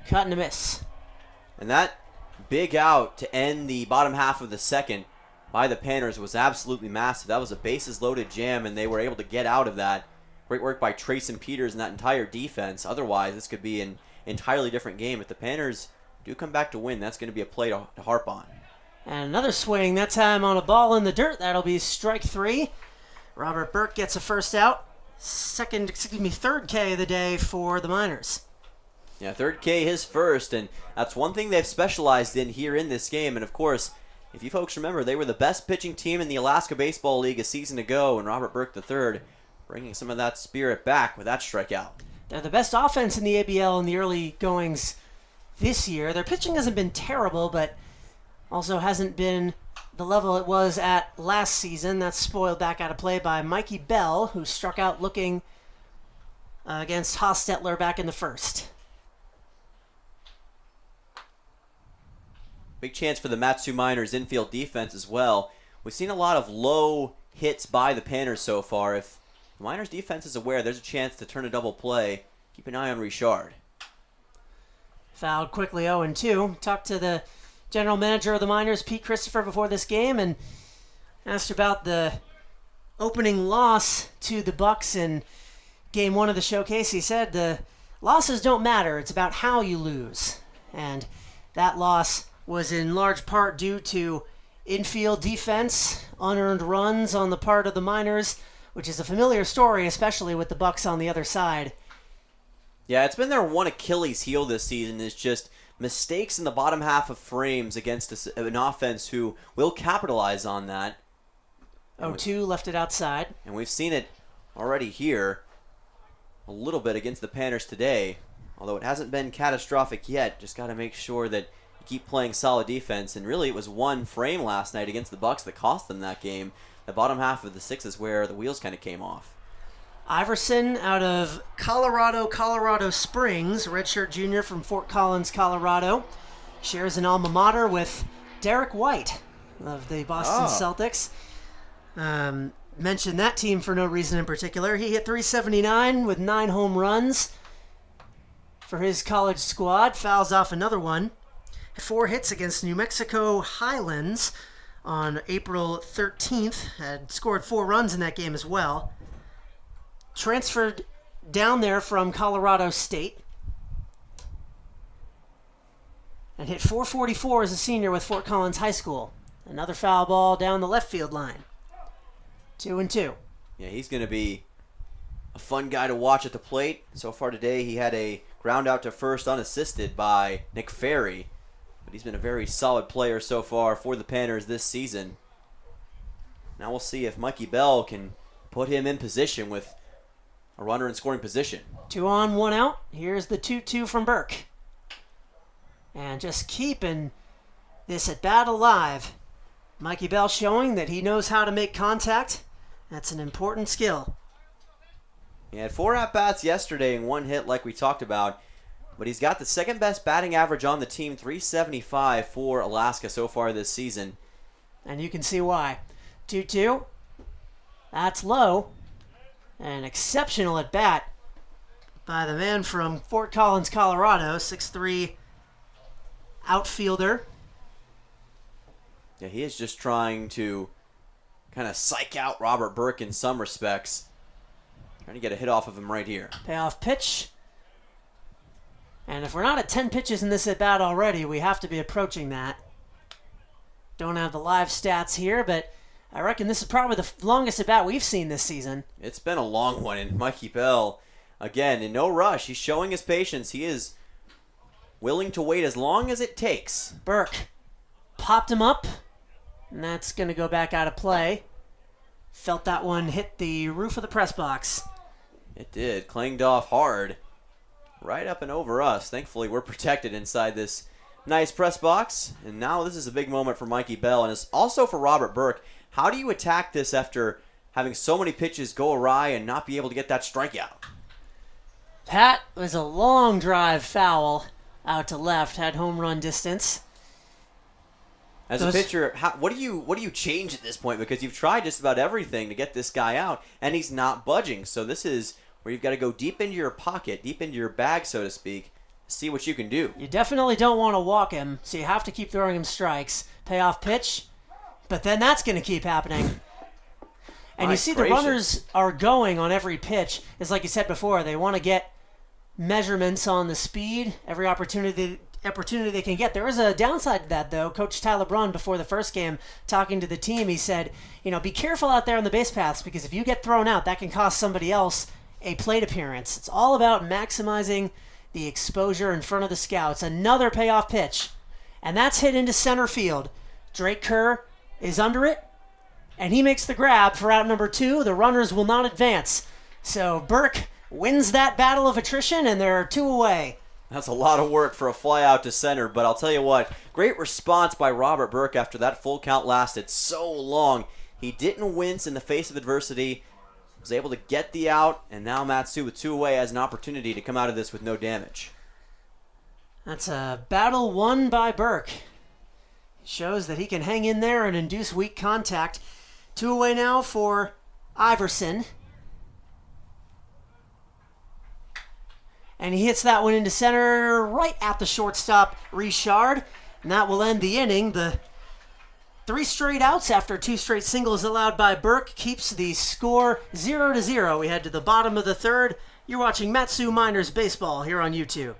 Cut and a miss. And that big out to end the bottom half of the second by the Panners was absolutely massive. That was a bases-loaded jam, and they were able to get out of that. Great work by Trayson Peters and that entire defense. Otherwise, this could be an entirely different game. If the Panners do come back to win, that's going to be a play to harp on. And another swing, that time on a ball in the dirt. That'll be strike 3. Robert Burke gets a first out. Third K of the day for the Miners. Yeah, third K, his first, and that's one thing they've specialized in here in this game. And of course, if you folks remember, they were the best pitching team in the Alaska Baseball League a season ago, and Robert Burke III bringing some of that spirit back with that strikeout. They're the best offense in the ABL in the early goings this year. Their pitching hasn't been terrible, but also hasn't been the level it was at last season. That's spoiled back out of play by Mikey Bell, who struck out looking against Hostetler back in the first. Big chance for the Matsu Miners infield defense as well. We've seen a lot of low hits by the Panners so far. If the Miners defense is aware, there's a chance to turn a double play. Keep an eye on Richard. Fouled quickly 0-2. Talked to the general manager of the Miners, Pete Christopher, before this game and asked about the opening loss to the Bucks in Game 1 of the Showcase. He said the losses don't matter. It's about how you lose. And that loss was in large part due to infield defense, unearned runs on the part of the Miners, which is a familiar story, especially with the Bucks on the other side. Yeah, it's been their one Achilles heel this season, is just mistakes in the bottom half of frames against an offense who will capitalize on that. 0-2, left it outside. And we've seen it already here a little bit against the Panners today, although it hasn't been catastrophic yet. Just got to make sure that you keep playing solid defense. And really, it was one frame last night against the Bucks that cost them that game. The bottom half of the 6 is where the wheels kind of came off. Iverson out of Colorado Springs, redshirt junior from Fort Collins, Colorado, shares an alma mater with Derek White of the Boston Celtics. Mentioned that team for no reason in particular. He hit .379 with 9 home runs for his college squad. Fouls off another one. 4 hits against New Mexico Highlands on April 13th. Had scored 4 runs in that game as well. Transferred down there from Colorado State. And hit .444 as a senior with Fort Collins High School. Another foul ball down the left field line. 2-2. Yeah, he's going to be a fun guy to watch at the plate. So far today, he had a ground out to first unassisted by Nick Ferry. But he's been a very solid player so far for the Panners this season. Now we'll see if Mikey Bell can put him in position with a runner in scoring position. 2 on, 1 out. Here's the 2-2 from Burke. And just keeping this at bat alive. Mikey Bell showing that he knows how to make contact. That's an important skill. He had 4 at-bats yesterday and 1 hit like we talked about. But he's got the second best batting average on the team, .375 for Alaska so far this season. And you can see why. 2-2. That's low. An exceptional at bat by the man from Fort Collins, Colorado, 6'3" outfielder. Yeah, he is just trying to kind of psych out Robert Burke in some respects. Trying to get a hit off of him right here. Payoff pitch. And if we're not at 10 pitches in this at bat already, we have to be approaching that. Don't have the live stats here, but I reckon this is probably the longest at bat we've seen this season. It's been a long one, and Mikey Bell, again, in no rush. He's showing his patience. He is willing to wait as long as it takes. Burke popped him up, and that's going to go back out of play. Felt that one hit the roof of the press box. It did. Clanged off hard. Right up and over us. Thankfully, we're protected inside this nice press box. And now this is a big moment for Mikey Bell, and it's also for Robert Burke. How do you attack this after having so many pitches go awry and not be able to get that strikeout? That was a long drive foul out to left, had home run distance. As a pitcher, what do you change at this point? Because you've tried just about everything to get this guy out, and he's not budging. So this is where you've got to go deep into your pocket, deep into your bag, so to speak, see what you can do. You definitely don't want to walk him, so you have to keep throwing him strikes. Payoff pitch. But then that's going to keep happening. And My you see gracious. the runners are going on every pitch. It's like you said before, they want to get measurements on the speed, every opportunity they can get. There is a downside to that, though. Coach Tyler Brunn, before the first game, talking to the team, he said, be careful out there on the base paths, because if you get thrown out, that can cost somebody else a plate appearance. It's all about maximizing the exposure in front of the scouts. Another payoff pitch, and that's hit into center field. Drake Kerr is under it, and he makes the grab for out number 2. The runners will not advance. So Burke wins that battle of attrition, and there are 2 away. That's a lot of work for a fly out to center, but I'll tell you what, great response by Robert Burke after that full count lasted so long. He didn't wince in the face of adversity, was able to get the out, and now Matsu with 2 away has an opportunity to come out of this with no damage. That's a battle won by Burke. Shows that he can hang in there and induce weak contact. 2 away now for Iverson. And he hits that one into center right at the shortstop, Richard. And that will end the inning. The 3 straight outs after 2 straight singles allowed by Burke keeps the score 0-0. We head to the bottom of the 3rd. You're watching Matsu Miners Baseball here on YouTube.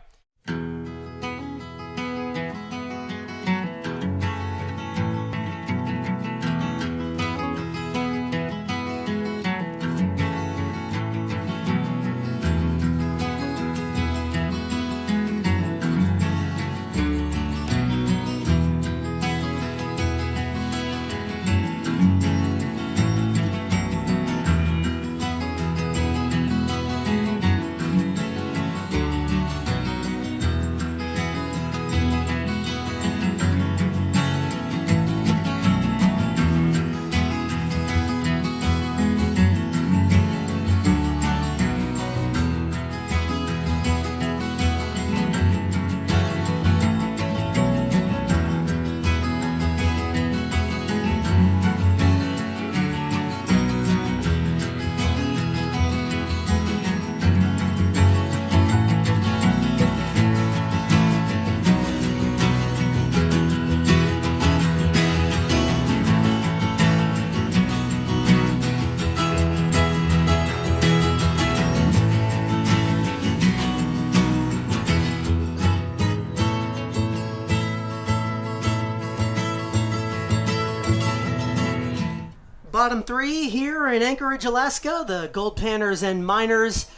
Bottom 3 here in Anchorage, Alaska. The Goldpanners and Miners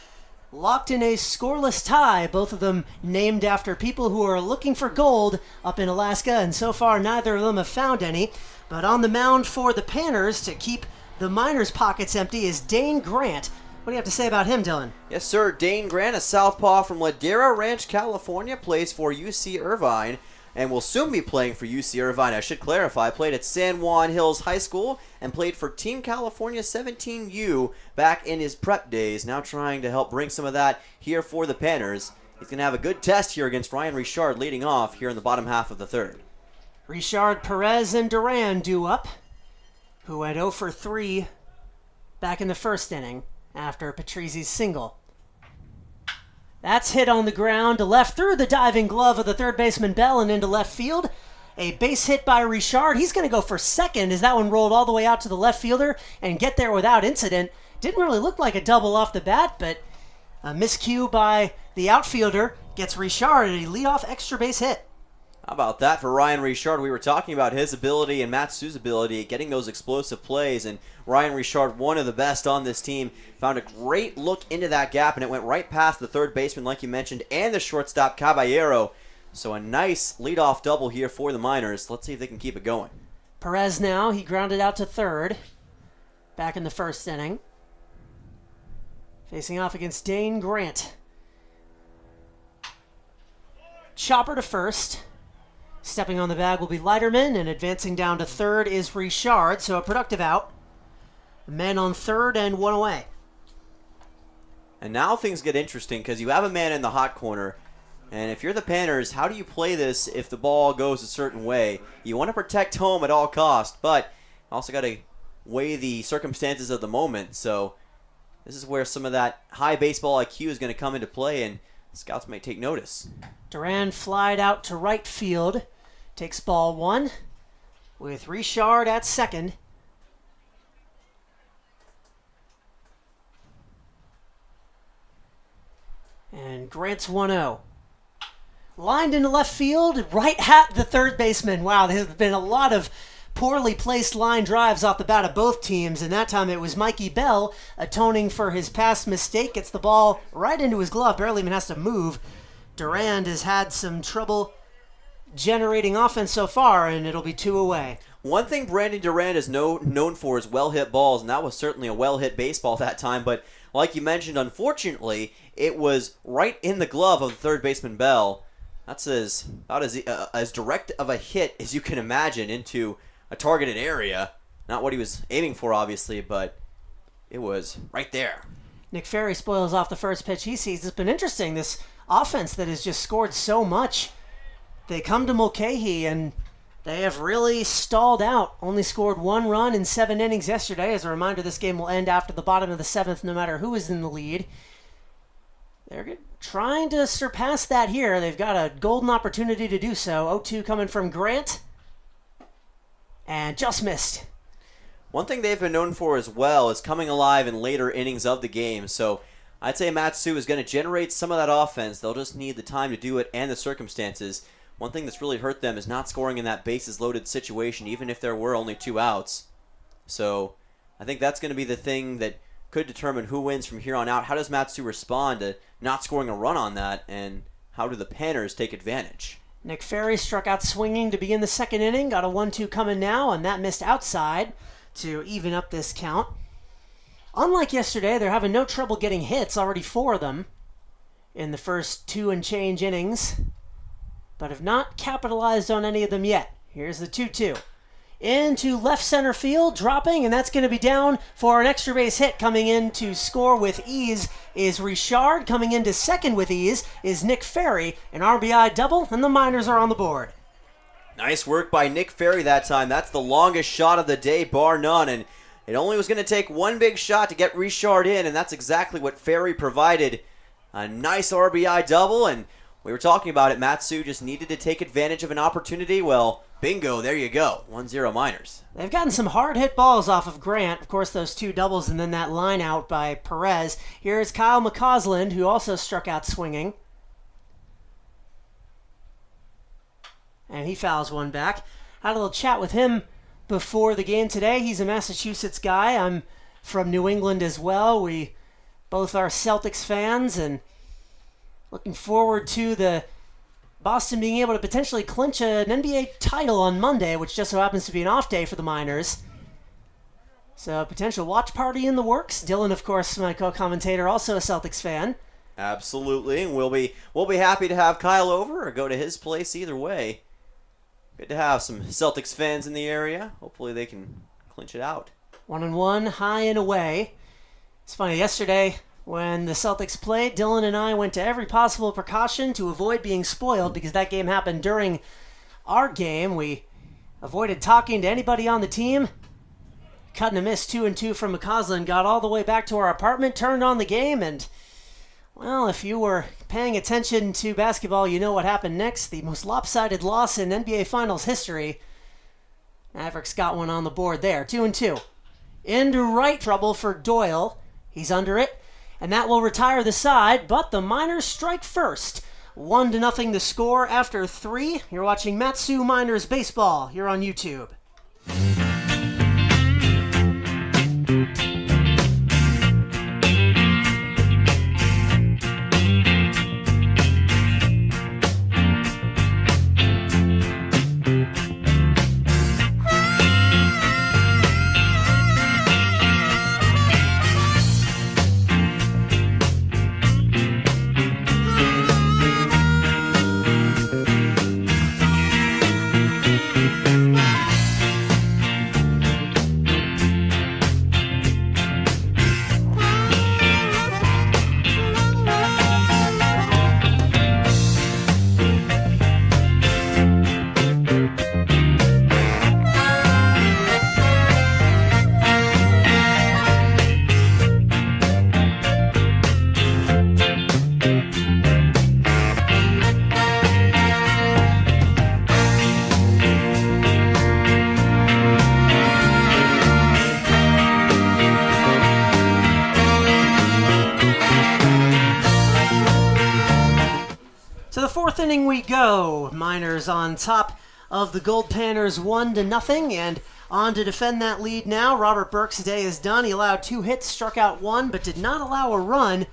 locked in a scoreless tie, both of them named after people who are looking for gold up in Alaska, and so far neither of them have found any. But on the mound for the Panners to keep the Miners' pockets empty is Dane Grant. What do you have to say about him, Dylan? Yes, sir. Dane Grant, a southpaw from Ladera Ranch, California, plays for UC Irvine and will soon be playing for UC Irvine. I should clarify, played at San Juan Hills High School and played for Team California 17U back in his prep days. Now trying to help bring some of that here for the Panners. He's going to have a good test here against Ryan Richard leading off here in the bottom half of the 3rd. Richard, Perez, and Duran due up, who went 0 for 3 back in the 1st inning after Patrizzi's single. That's hit on the ground to left through the diving glove of the 3rd baseman Bell and into left field. A base hit by Richard. He's going to go for 2nd as that one rolled all the way out to the left fielder and get there without incident. Didn't really look like a double off the bat, but a miscue by the outfielder gets Richard a leadoff extra base hit. How about that for Ryan Richard? We were talking about his ability and Matsu's ability at getting those explosive plays, and Ryan Richard, one of the best on this team, found a great look into that gap, and it went right past the 3rd baseman, like you mentioned, and the shortstop, Caballero. So a nice leadoff double here for the Miners. Let's see if they can keep it going. Perez now, he grounded out to 3rd back in the 1st inning. Facing off against Dane Grant. Chopper to 1st. Stepping on the bag will be Leiterman, and advancing down to 3rd is Richard, so a productive out. Men on 3rd and 1 away. And now things get interesting because you have a man in the hot corner, and if you're the Panners, how do you play this if the ball goes a certain way? You want to protect home at all costs, but also got to weigh the circumstances of the moment, so this is where some of that high baseball IQ is going to come into play, and scouts may take notice. Duran flied out to right field. Takes ball 1. with Richard at second. And Grant's 1-0. Lined into left field, right at the third baseman. Wow, there have been a lot of poorly placed line drives off the bat of both teams, and that time it was Mikey Bell atoning for his past mistake. Gets the ball right into his glove, barely even has to move. Durand has had some trouble generating offense so far, and it'll be 2 away. One thing Brandon Durand is known for is well-hit balls, and that was certainly a well-hit baseball that time, but like you mentioned, unfortunately, it was right in the glove of the third baseman Bell. That's about as direct of a hit as you can imagine into a targeted area. Not what he was aiming for, obviously, but it was right there. Nick Ferry spoils off the first pitch he sees. It's been interesting, this offense that has just scored so much. They come to Mulcahy, and they have really stalled out. Only scored 1 run in 7 innings yesterday. As a reminder, this game will end after the bottom of the 7th, no matter who is in the lead. They're trying to surpass that here. They've got a golden opportunity to do so. 0-2 coming from Grant. And just missed. One thing they've been known for as well is coming alive in later innings of the game. So I'd say Matsu is going to generate some of that offense. They'll just need the time to do it and the circumstances. One thing that's really hurt them is not scoring in that bases-loaded situation, even if there were only 2 outs. So I think that's going to be the thing that could determine who wins from here on out. How does Matsu respond to not scoring a run on that, and how do the Panners take advantage? Nick Ferry struck out swinging to begin the 2nd inning. Got a 1-2 coming now, and that missed outside to even up this count. Unlike yesterday, they're having no trouble getting hits, already 4 of them in the first 2 and change innings, but have not capitalized on any of them yet. Here's the 2-2. Into left center field, dropping, and that's going to be down for an extra base hit. Coming in to score with ease is Richard. Coming into second with ease is Nick Ferry. An RBI double, and the Miners are on the board. Nice work by Nick Ferry that time. That's the longest shot of the day, bar none, and it only was going to take one big shot to get Richard in, and that's exactly what Ferry provided. A nice RBI double, and we were talking about it. Matsu just needed to take advantage of an opportunity. Well, bingo, there you go. 1-0 Miners. They've gotten some hard hit balls off of Grant. Of course, those 2 doubles and then that line out by Perez. Here's Kyle McCausland, who also struck out swinging. And he fouls one back. Had a little chat with him before the game today. He's a Massachusetts guy. I'm from New England as well. We both are Celtics fans, and looking forward to the Boston being able to potentially clinch an NBA title on Monday, which just so happens to be an off day for the Miners. So a potential watch party in the works. Dylan, of course, my co-commentator, also a Celtics fan. Absolutely, and we'll be happy to have Kyle over or go to his place either way. Good to have some Celtics fans in the area. Hopefully they can clinch it out. 1-1, high and away. It's funny, yesterday when the Celtics played, Dylan and I went to every possible precaution to avoid being spoiled because that game happened during our game. We avoided talking to anybody on the team. Cut and a miss 2-2 from McCausland, got all the way back to our apartment, turned on the game, and, well, if you were paying attention to basketball, you know what happened next. The most lopsided loss in NBA Finals history. Mavericks got one on the board there, 2-2. Into right trouble for Doyle. He's under it, and that will retire the side, but the Miners strike first. 1-0 the score after 3. You're watching Matsu Miners Baseball here on YouTube. To the fourth inning we go. Miners on top of the Goldpanners 1-0, and on to defend that lead now. Robert Burke's day is done. He allowed 2 hits, struck out 1, but did not allow a run.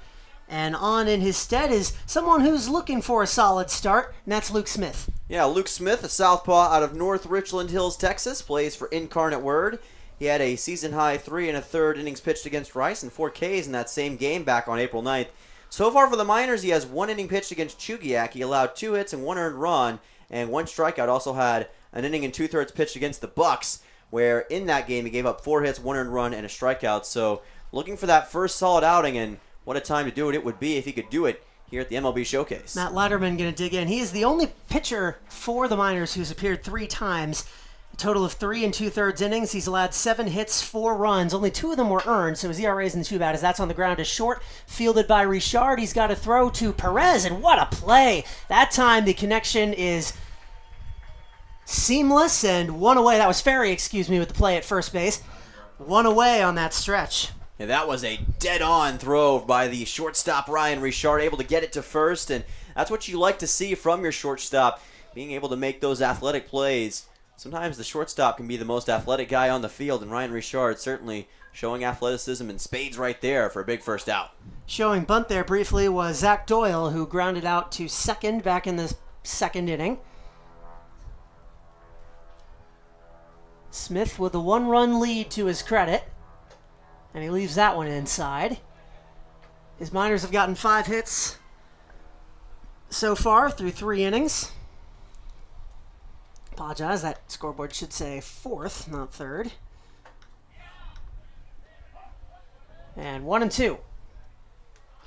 And on in his stead is someone who's looking for a solid start, and that's Luke Smith. Yeah, Luke Smith, a southpaw out of North Richland Hills, Texas, plays for Incarnate Word. He had a season-high 3 1/3 innings pitched against Rice and 4 Ks in that same game back on April 9th. So far for the Miners, he has 1 inning pitched against Chugiak. He allowed 2 hits and 1 earned run, and 1 strikeout. Also had an inning and 2/3 pitched against the Bucks, where in that game he gave up 4 hits, 1 earned run, and a strikeout. So looking for that first solid outing, and what a time to do it would be if he could do it here at the MLB Showcase. Matt Letterman going to dig in. He is the only pitcher for the Miners who's appeared 3 times. A total of 3 2/3 innings. He's allowed 7 hits, 4 runs. Only 2 of them were earned, so his ERA isn't too bad as that's on the ground is short. Fielded by Richard. He's got a throw to Perez, and what a play. That time the connection is seamless, and 1 away. That was Ferry, excuse me, with the play at first base. 1 away on that stretch. Yeah, that was a dead-on throw by the shortstop Ryan Richard, able to get it to first, and that's what you like to see from your shortstop, being able to make those athletic plays. Sometimes the shortstop can be the most athletic guy on the field, and Ryan Richard certainly showing athleticism in spades right there for a big first out. Showing bunt there briefly was Zach Doyle, who grounded out to second back in the second inning. Smith with a 1-run lead to his credit, and he leaves that one inside. His Miners have gotten 5 hits so far through 3 innings. Apologize, that scoreboard should say 4th, not 3rd. And 1-2.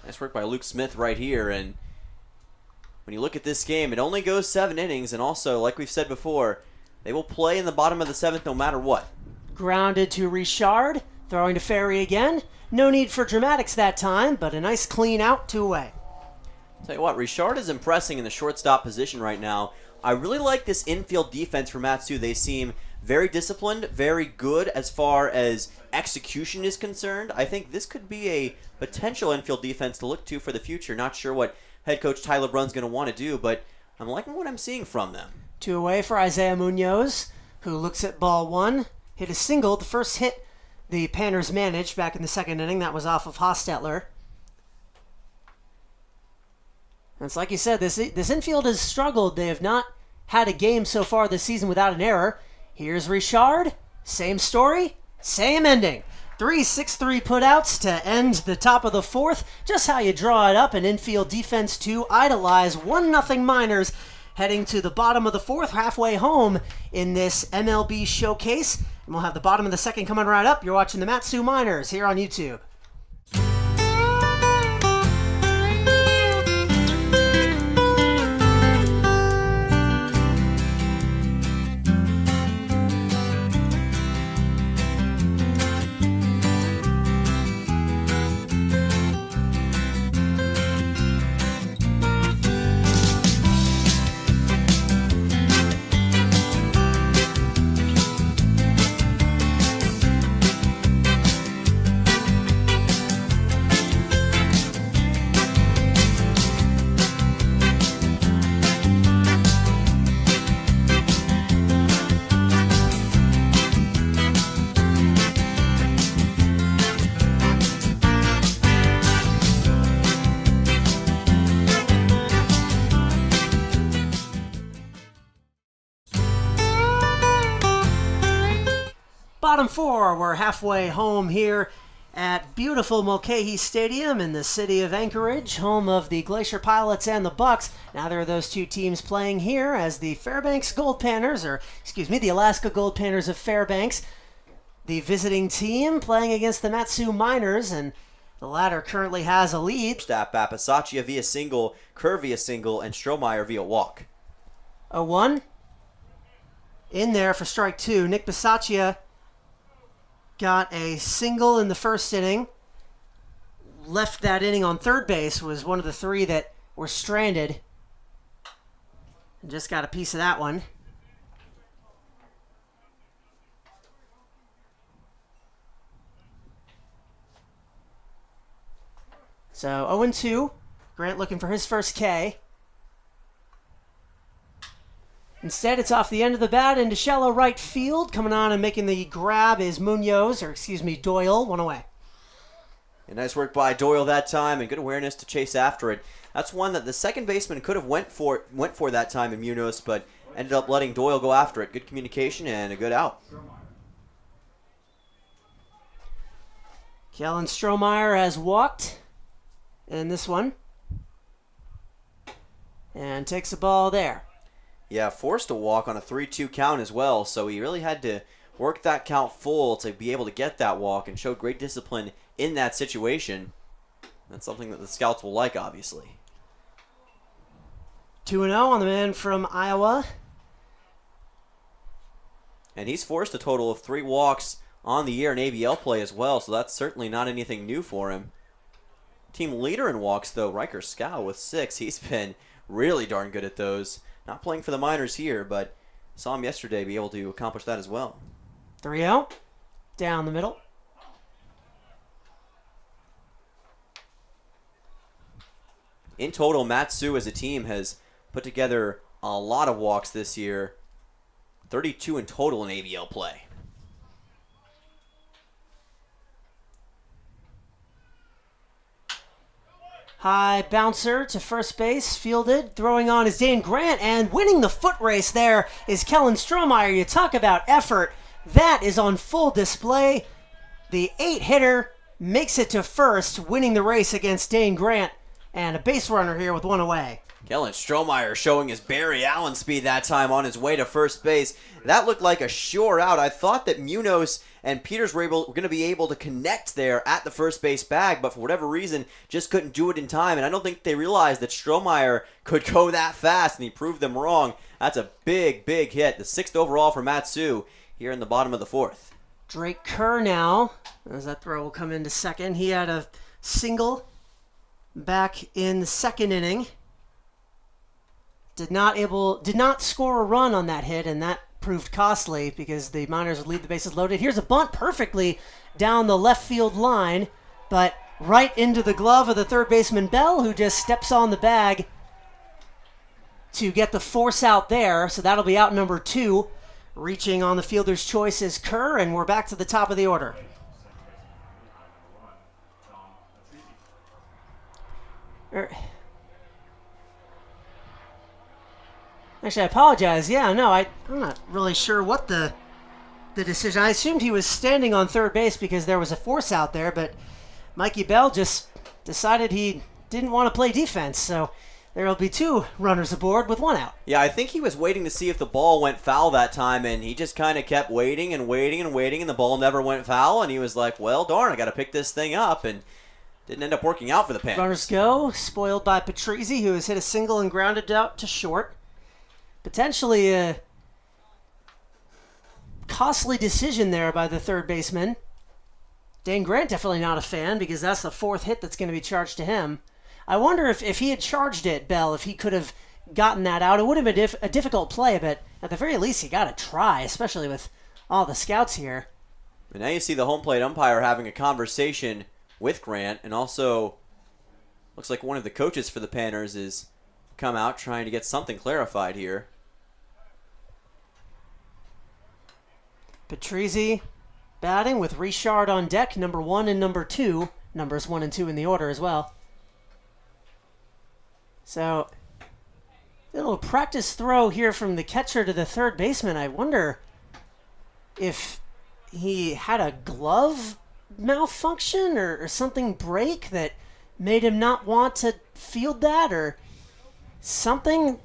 Nice work by Luke Smith right here, and when you look at this game, it only goes 7 innings, and also, like we've said before, they will play in the bottom of the 7th no matter what. Grounded to Richard, throwing to Ferry again. No need for dramatics that time, but a nice clean out, 2 away. Tell you what, Richard is impressing in the shortstop position right now. I really like this infield defense for Matsu. They seem very disciplined, very good as far as execution is concerned. I think this could be a potential infield defense to look to for the future. Not sure what head coach Tyler Brunn's going to want to do, but I'm liking what I'm seeing from them. 2 away for Isaiah Munoz, who looks at ball 1. Hit a single, the first hit the Panners managed back in the second inning. That was off of Hostetler. And it's like you said, this infield has struggled. They have not had a game so far this season without an error. Here's Richard. Same story, same ending. 3 6-3 putouts to end the top of the 4th. Just how you draw it up. An infield defense to idolize. 1-0 Miners heading to the bottom of the 4th, halfway home in this MLB Showcase. And we'll have the bottom of the 2nd coming right up. You're watching the Matsu Miners here on YouTube. Bottom 4, we're halfway home here at beautiful Mulcahy Stadium in the city of Anchorage, home of the Glacier Pilots and the Bucks. Now there are those 2 teams playing here as the Fairbanks Goldpanners, or excuse me, the Alaska Goldpanners of Fairbanks, the visiting team playing against the Matsu Miners, and the latter currently has a lead. Stat Pasaccia via single, Kerr via single, and Strohmeyer via walk. 0-1. In there for strike 2. Nick Pasaccia got a single in the first inning. Left that inning on third base, was one of the 3 that were stranded. And just got a piece of that one. So 0-2. Grant looking for his first K. Instead, it's off the end of the bat into shallow right field. Coming on and making the grab is Doyle, one away. And nice work by Doyle that time, and good awareness to chase after it. That's one that the second baseman could have went for that time in Munoz, but ended up letting Doyle go after it. Good communication and a good out. Kellen Strohmeyer has walked in this one. And takes the ball there. Yeah, forced to walk on a 3-2 count as well, so he really had to work that count full to be able to get that walk, and showed great discipline in that situation. That's something that the scouts will like, obviously. 2-0 on the man from Iowa. And he's forced a total of 3 walks on the year in ABL play as well, so that's certainly not anything new for him. Team leader in walks, though, Riker Scow with 6. He's been really darn good at those. Not playing for the minors here, but saw him yesterday be able to accomplish that as well. 3-0. Down the middle. In total, Matsu as a team has put together a lot of walks this year. 32 in total in ABL play. High bouncer to first base, fielded, throwing on is Dane Grant, and winning the foot race there is Kellen Strohmeyer. You talk about effort. That is on full display. The 8-hitter makes it to first, winning the race against Dane Grant, and a base runner here with 1 away. Kellen Strohmeyer showing his Barry Allen speed that time on his way to first base. That looked like a sure out. I thought that Munoz and Peters were going to be able to connect there at the first base bag, but for whatever reason, just couldn't do it in time. And I don't think they realized that Strohmeyer could go that fast, and he proved them wrong. That's a big, big hit. The 6th overall for Matsu here in the bottom of the 4th. Drake Kerr now, as that throw will come into second. He had a single back in the second inning. Did not score a run on that hit, and that proved costly because the Miners would leave the bases loaded. Here's a bunt perfectly down the left field line, but right into the glove of the third baseman Bell, who just steps on the bag to get the force out there. So that'll be out number 2. Reaching on the fielder's choice is Kerr, and we're back to the top of the order. Actually, I apologize. Yeah, no, I'm not really sure what the decision. I assumed he was standing on third base because there was a force out there, but Mikey Bell just decided he didn't want to play defense, so there will be 2 runners aboard with 1 out. Yeah, I think he was waiting to see if the ball went foul that time, and he just kind of kept waiting and waiting and waiting, and the ball never went foul, and he was like, well, darn, I got to pick this thing up, and didn't end up working out for the Panthers. Runners go, spoiled by Patrizzi, who has hit a single and grounded out to short. Potentially a costly decision there by the third baseman. Dane Grant definitely not a fan because that's the 4th hit that's going to be charged to him. I wonder if he had charged it, Bell, if he could have gotten that out. It would have been a difficult play, but at the very least, he got to try, especially with all the scouts here. And now you see the home plate umpire having a conversation with Grant, and also looks like one of the coaches for the Panthers is come out trying to get something clarified here. Patrizzi batting with Richard on deck, number 1 and number 2. Numbers 1 and 2 in the order as well. So, a little practice throw here from the catcher to the third baseman. I wonder if he had a glove malfunction or something break that made him not want to field that or something.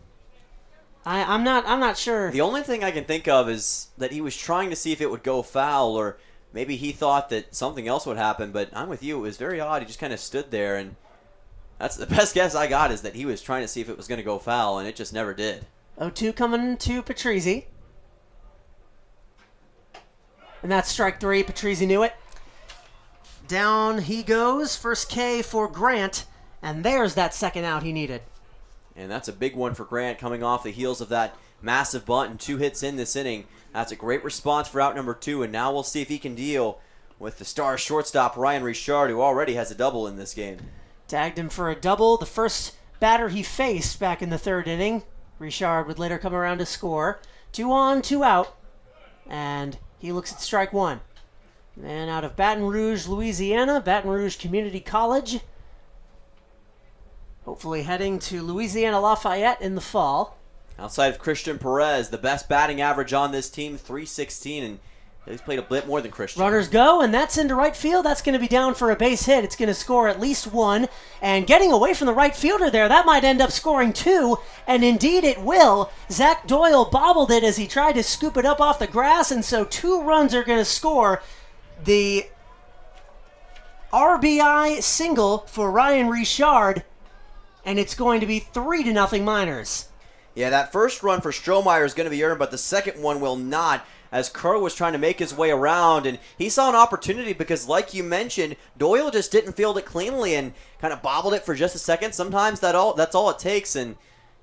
I'm not sure. The only thing I can think of is that he was trying to see if it would go foul, or maybe he thought that something else would happen, but I'm with you. It was very odd. He just kind of stood there, and that's the best guess I got, is that he was trying to see if it was going to go foul, and it just never did. 0-2 coming to Patrizzi. And that's strike 3. Patrizzi knew it. Down he goes. First K for Grant, and there's that second out he needed. And that's a big one for Grant coming off the heels of that massive bunt and 2 hits in this inning. That's a great response for out number 2, and now we'll see if he can deal with the star shortstop Ryan Richard, who already has a double in this game. Tagged him for a double. The first batter he faced back in the 3rd inning. Richard would later come around to score. 2 on, 2 out. And he looks at strike 1. Man out of Baton Rouge, Louisiana, Baton Rouge Community College. Hopefully heading to Louisiana Lafayette in the fall. Outside of Christian Perez, the best batting average on this team, .316, and he's played a bit more than Christian. Runners go, and that's into right field. That's going to be down for a base hit. It's going to score at least 1. And getting away from the right fielder there, that might end up scoring 2. And indeed it will. Zach Doyle bobbled it as he tried to scoop it up off the grass, and so 2 runs are going to score. The RBI single for Ryan Richard, and it's going to be 3-0 Miners. Yeah, that first run for Strohmeyer is going to be earned, but the second one will not, as Kerr was trying to make his way around, and he saw an opportunity because, like you mentioned, Doyle just didn't field it cleanly and kind of bobbled it for just a second. Sometimes that's all it takes, and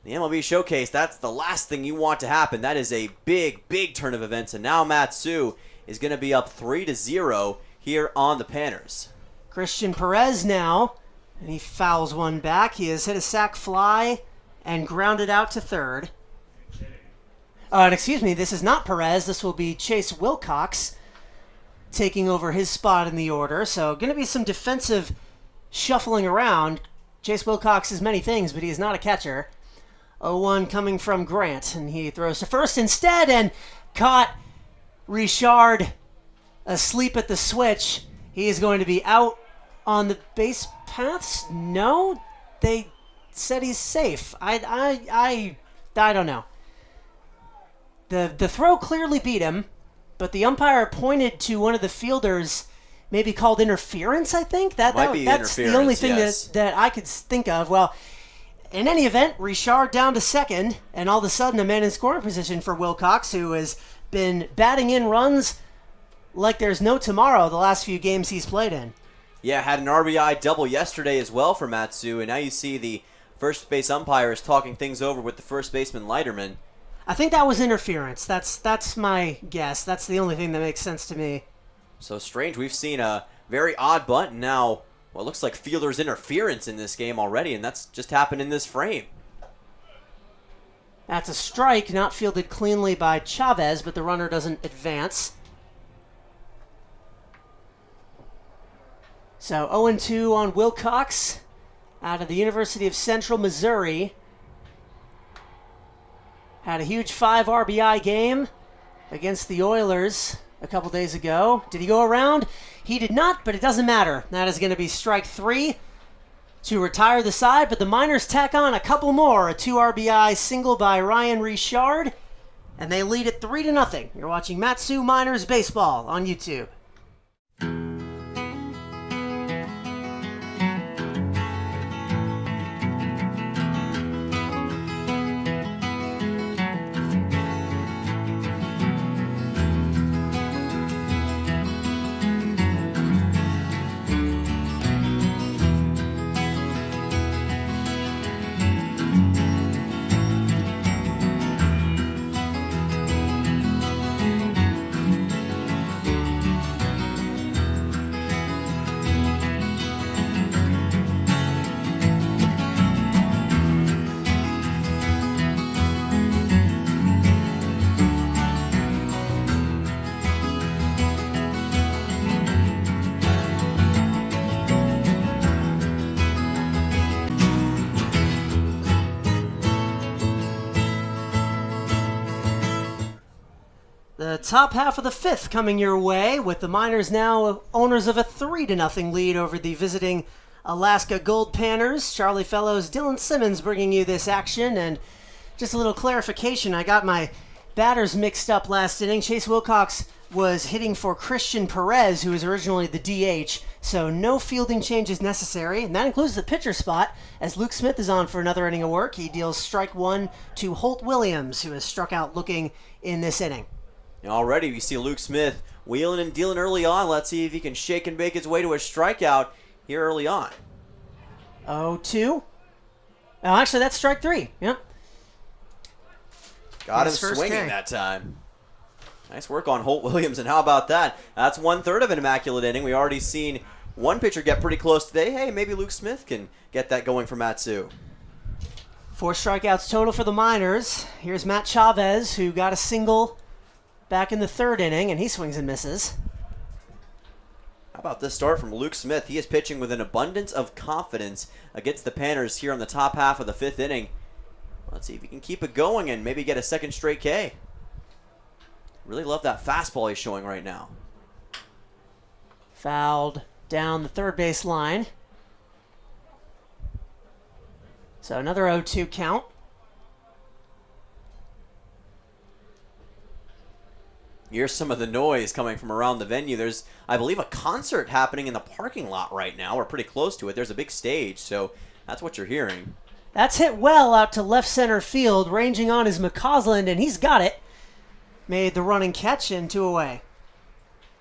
the MLB Showcase, that's the last thing you want to happen. That is a big, big turn of events, and now Matsu is going to be up 3-0 here on the Panners. Christian Perez now, and he fouls one back. He has hit a sac fly and grounded out to third. And excuse me, this is not Perez. This will be Chase Wilcox taking over his spot in the order. So going to be some defensive shuffling around. Chase Wilcox is many things, but he is not a catcher. 0-1 coming from Grant, and he throws to first instead and caught Richard asleep at the switch. He is going to be out on the base paths. No, they said he's safe. I don't know. The throw clearly beat him, but the umpire pointed to one of the fielders, maybe called interference, I think. That's the only thing yes. that I could think of. Well, in any event, Richard down to second, and all of a sudden a man in scoring position for Wilcox, who has been batting in runs like there's no tomorrow the last few games he's played in. Yeah, had an RBI double yesterday as well for Matsu, and now you see the first base umpire is talking things over with the first baseman Leiterman. I think that was interference. That's my guess. That's the only thing that makes sense to me. So strange. We've seen a very odd bunt, and now what looks like fielder's interference in this game already, and that's just happened in this frame. That's a strike, not fielded cleanly by Chavez, but the runner doesn't advance. So 0-2 on Wilcox out of the University of Central Missouri. Had a huge 5 RBI game against the Oilers a couple days ago. Did he go around? He did not, but it doesn't matter. That is going to be strike 3 to retire the side, but the Miners tack on a couple more. A 2 RBI single by Ryan Richard, and they lead it 3-0. You're watching Matsu Miners Baseball on YouTube. The top half of the 5th coming your way, with the Miners now owners of a 3-0 lead over the visiting Alaska Goldpanners. Charlie Fellows, Dylan Simmons bringing you this action. And just a little clarification, I got my batters mixed up last inning. Chase Wilcox was hitting for Christian Perez, who was originally the DH, so no fielding changes necessary, and that includes the pitcher spot, as Luke Smith is on for another inning of work. He deals strike 1 to Holt Williams, who has struck out looking in this inning. Already we see Luke Smith wheeling and dealing early on. Let's see if he can shake and bake his way to a strikeout here early on. 0-2. Oh, actually, that's strike 3. Yep. Got him swinging that time. Nice work on Holt Williams, and how about that? That's 1/3 of an immaculate inning. We already seen one pitcher get pretty close today. Hey, maybe Luke Smith can get that going for Matsu. 4 strikeouts total for the Miners. Here's Matt Chavez, who got a single back in the 3rd inning, and he swings and misses. How about this start from Luke Smith? He is pitching with an abundance of confidence against the Panners here on the top half of the 5th inning. Let's see if he can keep it going and maybe get a second straight K. Really love that fastball he's showing right now. Fouled down the third base line. So another 0-2 count. Here's some of the noise coming from around the venue. There's, I believe, a concert happening in the parking lot right now. We're pretty close to it. There's a big stage, so that's what you're hearing. That's hit well out to left center field. Ranging on is McCausland, and he's got it. Made the running catch and 2 away.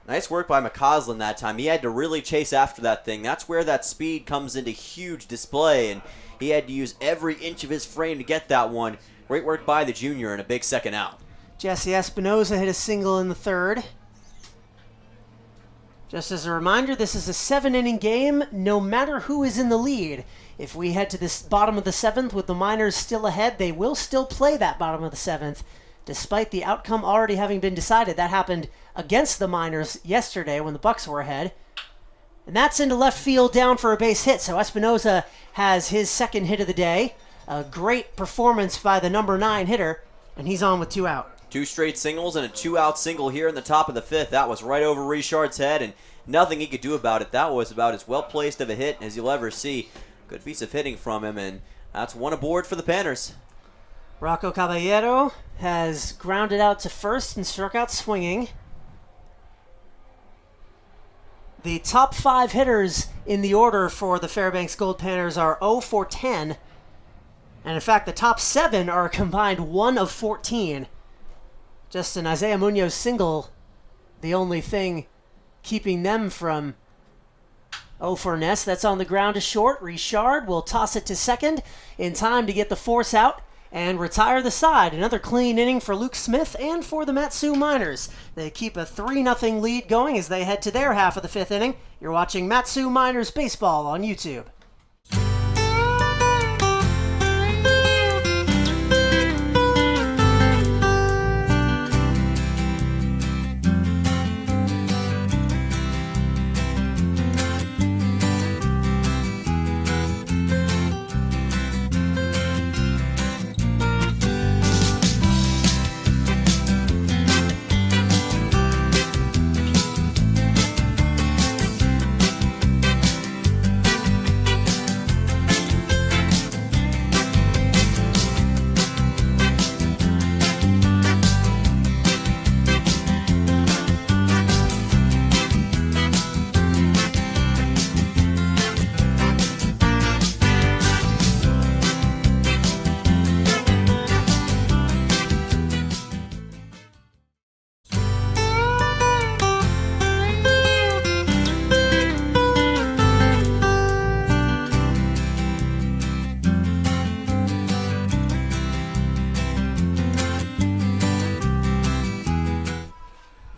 Nice work by McCausland that time. He had to really chase after that thing. That's where that speed comes into huge display, and he had to use every inch of his frame to get that one. Great work by the junior and a big second out. Jesse Espinoza hit a single in the 3rd. Just as a reminder, this is a 7-inning game, no matter who is in the lead. If we head to this bottom of the 7th with the Miners still ahead, they will still play that bottom of the 7th, despite the outcome already having been decided. That happened against the Miners yesterday when the Bucks were ahead. And that's into left field down for a base hit, so Espinoza has his 2nd hit of the day. A great performance by the number 9 hitter, and he's on with 2 out. 2 straight singles and a 2-out single here in the top of the 5th. That was right over Richard's head, and nothing he could do about it. That was about as well-placed of a hit as you'll ever see. Good piece of hitting from him, and that's 1 aboard for the Panners. Rocco Caballero has grounded out to first and struck out swinging. The top 5 hitters in the order for the Fairbanks Goldpanners are 0 for 10. And in fact, the top 7 are a combined 1 of 14. Just an Isaiah Munoz single, the only thing keeping them from 0 for Ness. That's on the ground to short. Richard will toss it to second in time to get the force out and retire the side. Another clean inning for Luke Smith and for the Matsu Miners. They keep a 3-0 lead going as they head to their half of the 5th inning. You're watching Matsu Miners Baseball on YouTube.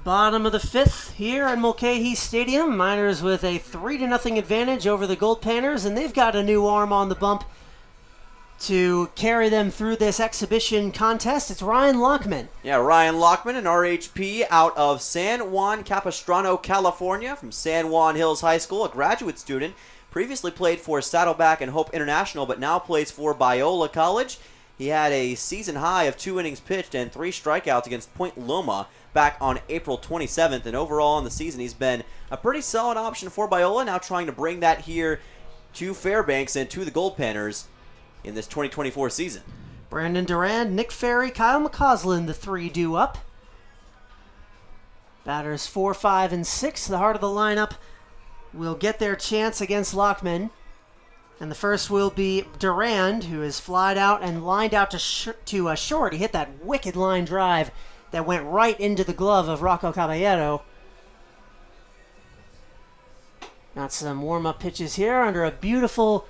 Bottom of the 5th here at Mulcahy Stadium. Miners with a 3-0 advantage over the Goldpanners, and they've got a new arm on the bump to carry them through this exhibition contest. It's Ryan Lockman. Yeah, Ryan Lockman, an RHP out of San Juan Capistrano, California, from San Juan Hills High School, a graduate student. Previously played for Saddleback and Hope International, but now plays for Biola College. He had a season high of 2 innings pitched and 3 strikeouts against Point Loma back on April 27th. And overall in the season, he's been a pretty solid option for Biola, now trying to bring that here to Fairbanks and to the Goldpanners in this 2024 season. Brandon Durand, Nick Ferry, Kyle McCausland, the 3 due up. Batters 4, 5, and 6, the heart of the lineup, will get their chance against Lockman. And the first will be Durand, who is flied out and lined out to short. He hit that wicked line drive that went right into the glove of Rocco Caballero. Got some warm-up pitches here under a beautiful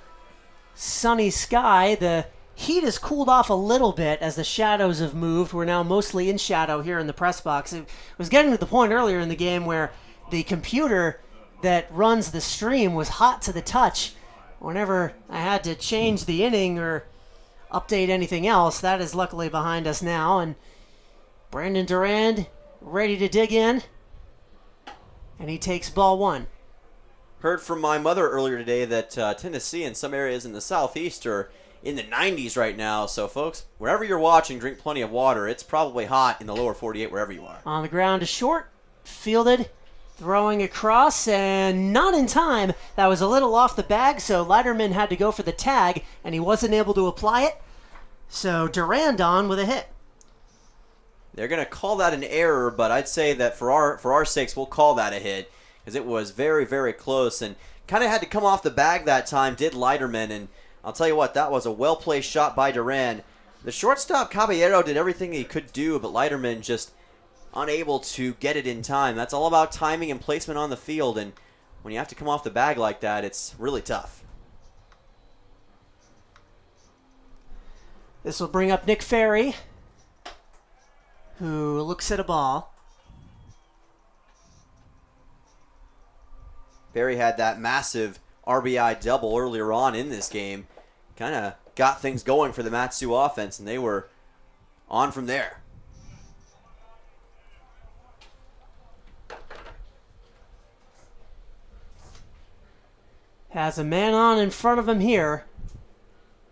sunny sky. The heat has cooled off a little bit as the shadows have moved. We're now mostly in shadow here in the press box. It was getting to the point earlier in the game where the computer that runs the stream was hot to the touch. Whenever I had to change the inning or update anything else. That is luckily behind us now. And Brandon Durand ready to dig in. And he takes ball 1. Heard from my mother earlier today that Tennessee and some areas in the southeast are in the 90s right now. So, folks, wherever you're watching, drink plenty of water. It's probably hot in the lower 48 wherever you are. On the ground to short. Fielded. Throwing across, and not in time. That was a little off the bag, so Leiterman had to go for the tag, and he wasn't able to apply it. So Durand on with a hit. They're going to call that an error, but I'd say that for our sakes, we'll call that a hit, because it was very, very close, and kind of had to come off the bag that time, did Leiterman, and I'll tell you what, that was a well-placed shot by Durand. The shortstop, Caballero, did everything he could do, but Leiterman just unable to get it in time. That's all about timing and placement on the field, and when you have to come off the bag like that, it's really tough. This will bring up Nick Ferry, who looks at a ball. Ferry had that massive RBI double earlier on in this game. Kind of got things going for the Mat-Su offense, and they were on from there. Has a man on in front of him here.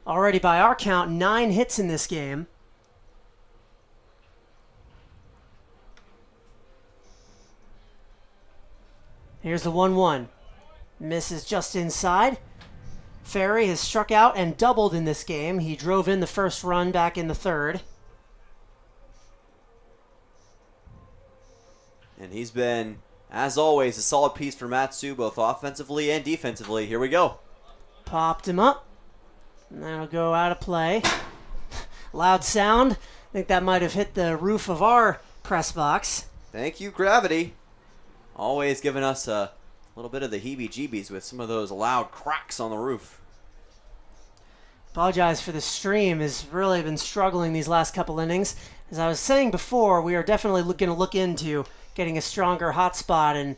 Already by our count, 9 hits in this game. Here's the 1-1. Misses just inside. Ferry has struck out and doubled in this game. He drove in the first run back in the third. And he's been, as always, a solid piece for Mat-Su, both offensively and defensively. Here we go. Popped him up. And that'll go out of play. Loud sound. I think that might have hit the roof of our press box. Thank you, Gravity. Always giving us a little bit of the heebie-jeebies with some of those loud cracks on the roof. Apologize for the stream. Has really been struggling these last couple innings. As I was saying before, we are definitely going to look into getting a stronger hotspot and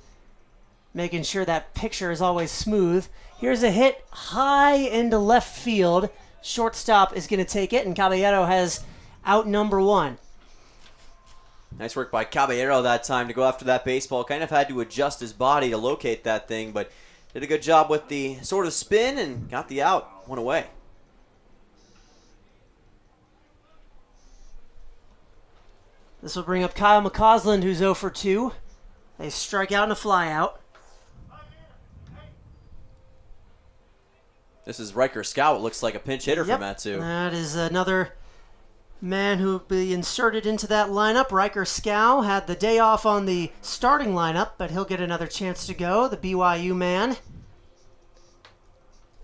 making sure that picture is always smooth. Here's a hit high into left field. Shortstop is going to take it, and Caballero has out number 1. Nice work by Caballero that time to go after that baseball. Kind of had to adjust his body to locate that thing, but did a good job with the sort of spin and got the out. One away. This will bring up Kyle McCausland, who's 0 for 2. They strike out and a fly out. This is Riker Scout. It looks like a pinch hitter for Mat-Su. That is another man who will be inserted into that lineup. Riker Scow had the day off on the starting lineup, but he'll get another chance to go, the BYU man.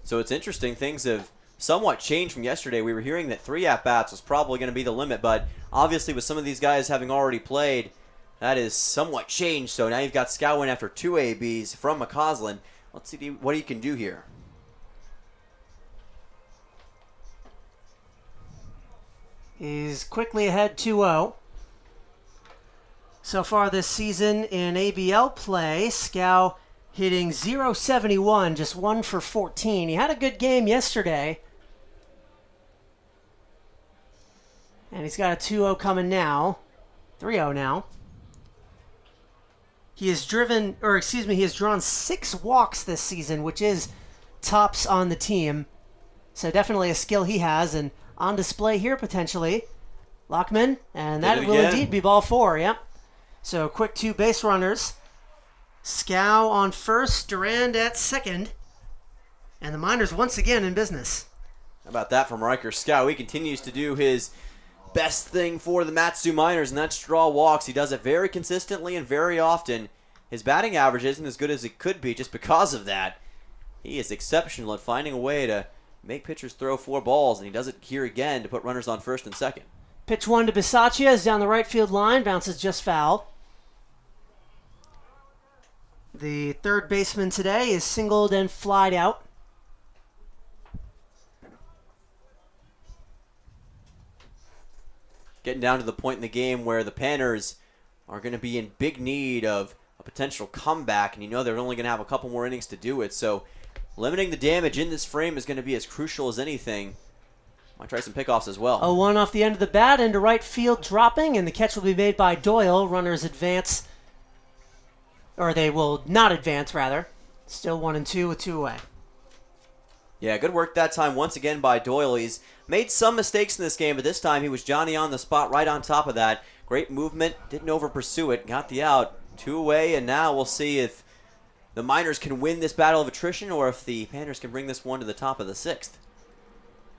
So it's interesting. Things have somewhat changed from yesterday. We were hearing that 3 at-bats was probably going to be the limit, but obviously with some of these guys having already played, that is somewhat changed. So now you've got Scow in after 2 ABs from McCausland. Let's see what he can do here. He's quickly ahead 2-0. So far this season in ABL play, Scow hitting .071, just 1 for 14. He had a good game yesterday. And he's got a 2-0 coming now. 3-0 now. He has drawn 6 walks this season, which is tops on the team. So definitely a skill he has, and on display here potentially. Lockman, and that will indeed be ball 4, yep. So quick 2 base runners. Scow on first, Durand at second. And the Miners once again in business. How about that from Riker Scow? He continues to do his best thing for the Mat-Su Miners, and that's draw walks. He does it very consistently and very often. His batting average isn't as good as it could be just because of that. He is exceptional at finding a way to make pitchers throw 4 balls, and he does it here again to put runners on first and second. Pitch 1 to Bisaccia is down the right field line, bounces just foul. The third baseman today is singled and flied out. Getting down to the point in the game where the Panners are going to be in big need of a potential comeback, and you know they're only going to have a couple more innings to do it, so limiting the damage in this frame is going to be as crucial as anything. Might try some pickoffs as well. 0-1 off the end of the bat into right field dropping, and the catch will be made by Doyle. Runners advance, or they will not advance, rather. Still 1-2 with 2 away. Yeah, good work that time once again by Doyle. He's made some mistakes in this game, but this time he was Johnny on the spot right on top of that. Great movement, didn't over-pursue it, got the out. 2 away, and now we'll see if the Miners can win this battle of attrition or if the Panthers can bring this one to the top of the 6th.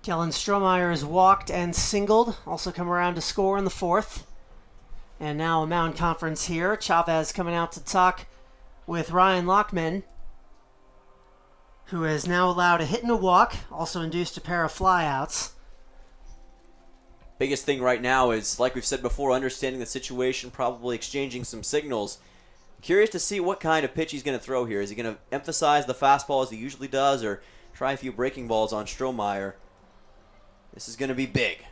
Kellen Strohmeyer has walked and singled, also come around to score in the 4th. And now a mound conference here. Chavez coming out to talk with Ryan Lockman, who has now allowed a hit and a walk, also induced a pair of flyouts. Biggest thing right now is, like we've said before, understanding the situation, probably exchanging some signals. Curious to see what kind of pitch he's going to throw here. Is he going to emphasize the fastball as he usually does, or try a few breaking balls on Strohmeyer? This is going to be big.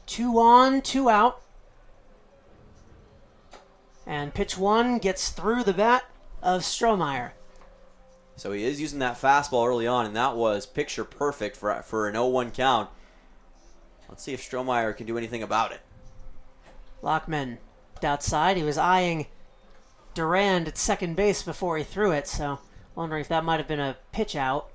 2 on, 2 out. And pitch 1 gets through the bat of Strohmeyer. So he is using that fastball early on, and that was picture perfect for an 0-1 count. Let's see if Strohmeyer can do anything about it. Lockman outside. He was eyeing Durand at second base before he threw it, so wondering if that might have been a pitch out.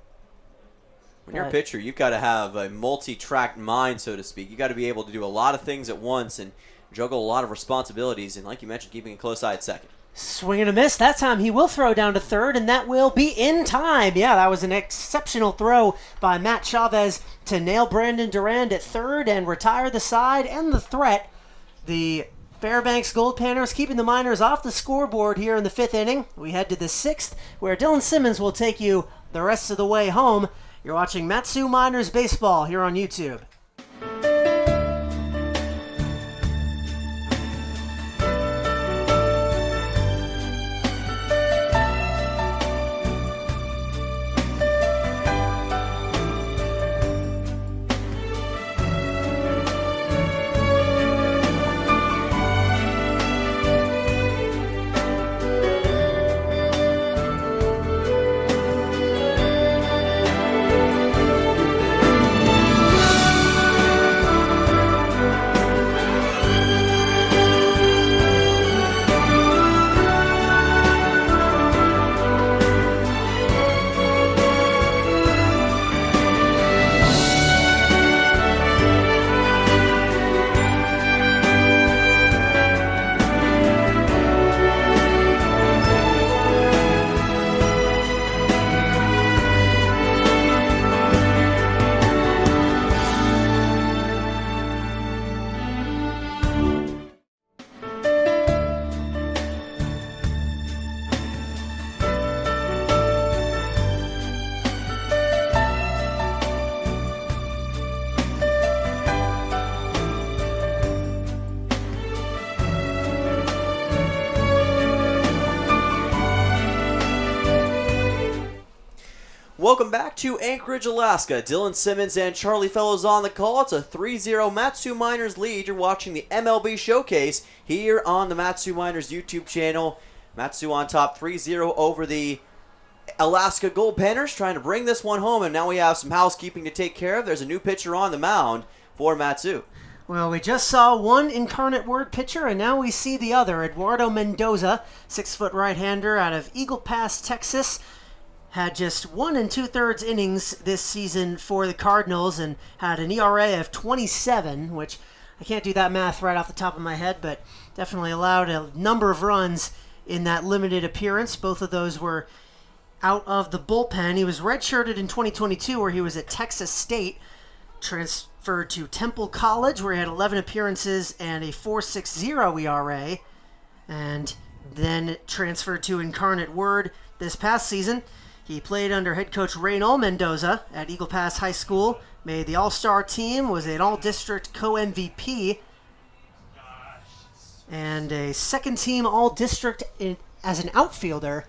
When you're a pitcher, you've got to have a multi-tracked mind, so to speak. You've got to be able to do a lot of things at once and juggle a lot of responsibilities, and like you mentioned, keeping a close eye at second. Swing and a miss. That time he will throw down to third, and that will be in time. Yeah, that was an exceptional throw by Matt Chavez to nail Brandon Durand at third and retire the side and the threat. The Fairbanks Goldpanners keeping the Miners off the scoreboard here in the 5th inning. We head to the 6th, where Dylan Simmons will take you the rest of the way home. You're watching Mat-Su Miners Baseball here on YouTube. Welcome back to Anchorage, Alaska. Dylan Simmons and Charlie Fellows on the call. It's a 3-0 Mat-Su Miners lead. You're watching the MLB Showcase here on the Mat-Su Miners YouTube channel. Mat-Su on top 3-0 over the Alaska Goldpanners, trying to bring this one home, and now we have some housekeeping to take care of. There's a new pitcher on the mound for Mat-Su. Well, we just saw one Incarnate Word pitcher, and now we see the other. Eduardo Mendoza, 6-foot right-hander out of Eagle Pass, Texas. Had just 1 2/3 innings this season for the Cardinals and had an ERA of 27, which I can't do that math right off the top of my head, but definitely allowed a number of runs in that limited appearance. Both of those were out of the bullpen. He was redshirted in 2022 where he was at Texas State, transferred to Temple College where he had 11 appearances and a 4.60 ERA, and then transferred to Incarnate Word this past season. He played under head coach Reynol Mendoza at Eagle Pass High School, made the All-Star team, was an All-District Co-MVP, and a second-team All-District as an outfielder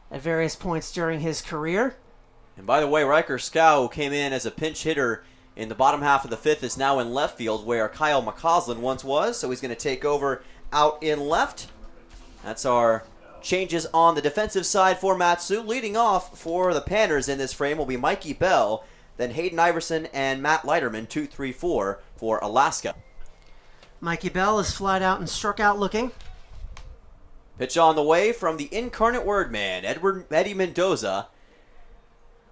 at various points during his career. And by the way, Riker Scow, who came in as a pinch hitter in the bottom half of the 5th, is now in left field where Kyle McCausland once was, so he's going to take over out in left. That's our changes on the defensive side for Mat-Su. Leading off for the Panthers in this frame will be Mikey Bell. then Hayden Iverson and Matt Leiterman, 2, 3, 4 for Alaska. Mikey Bell is flat out and struck out looking. Pitch on the way from the incarnate word man, Eddie Mendoza.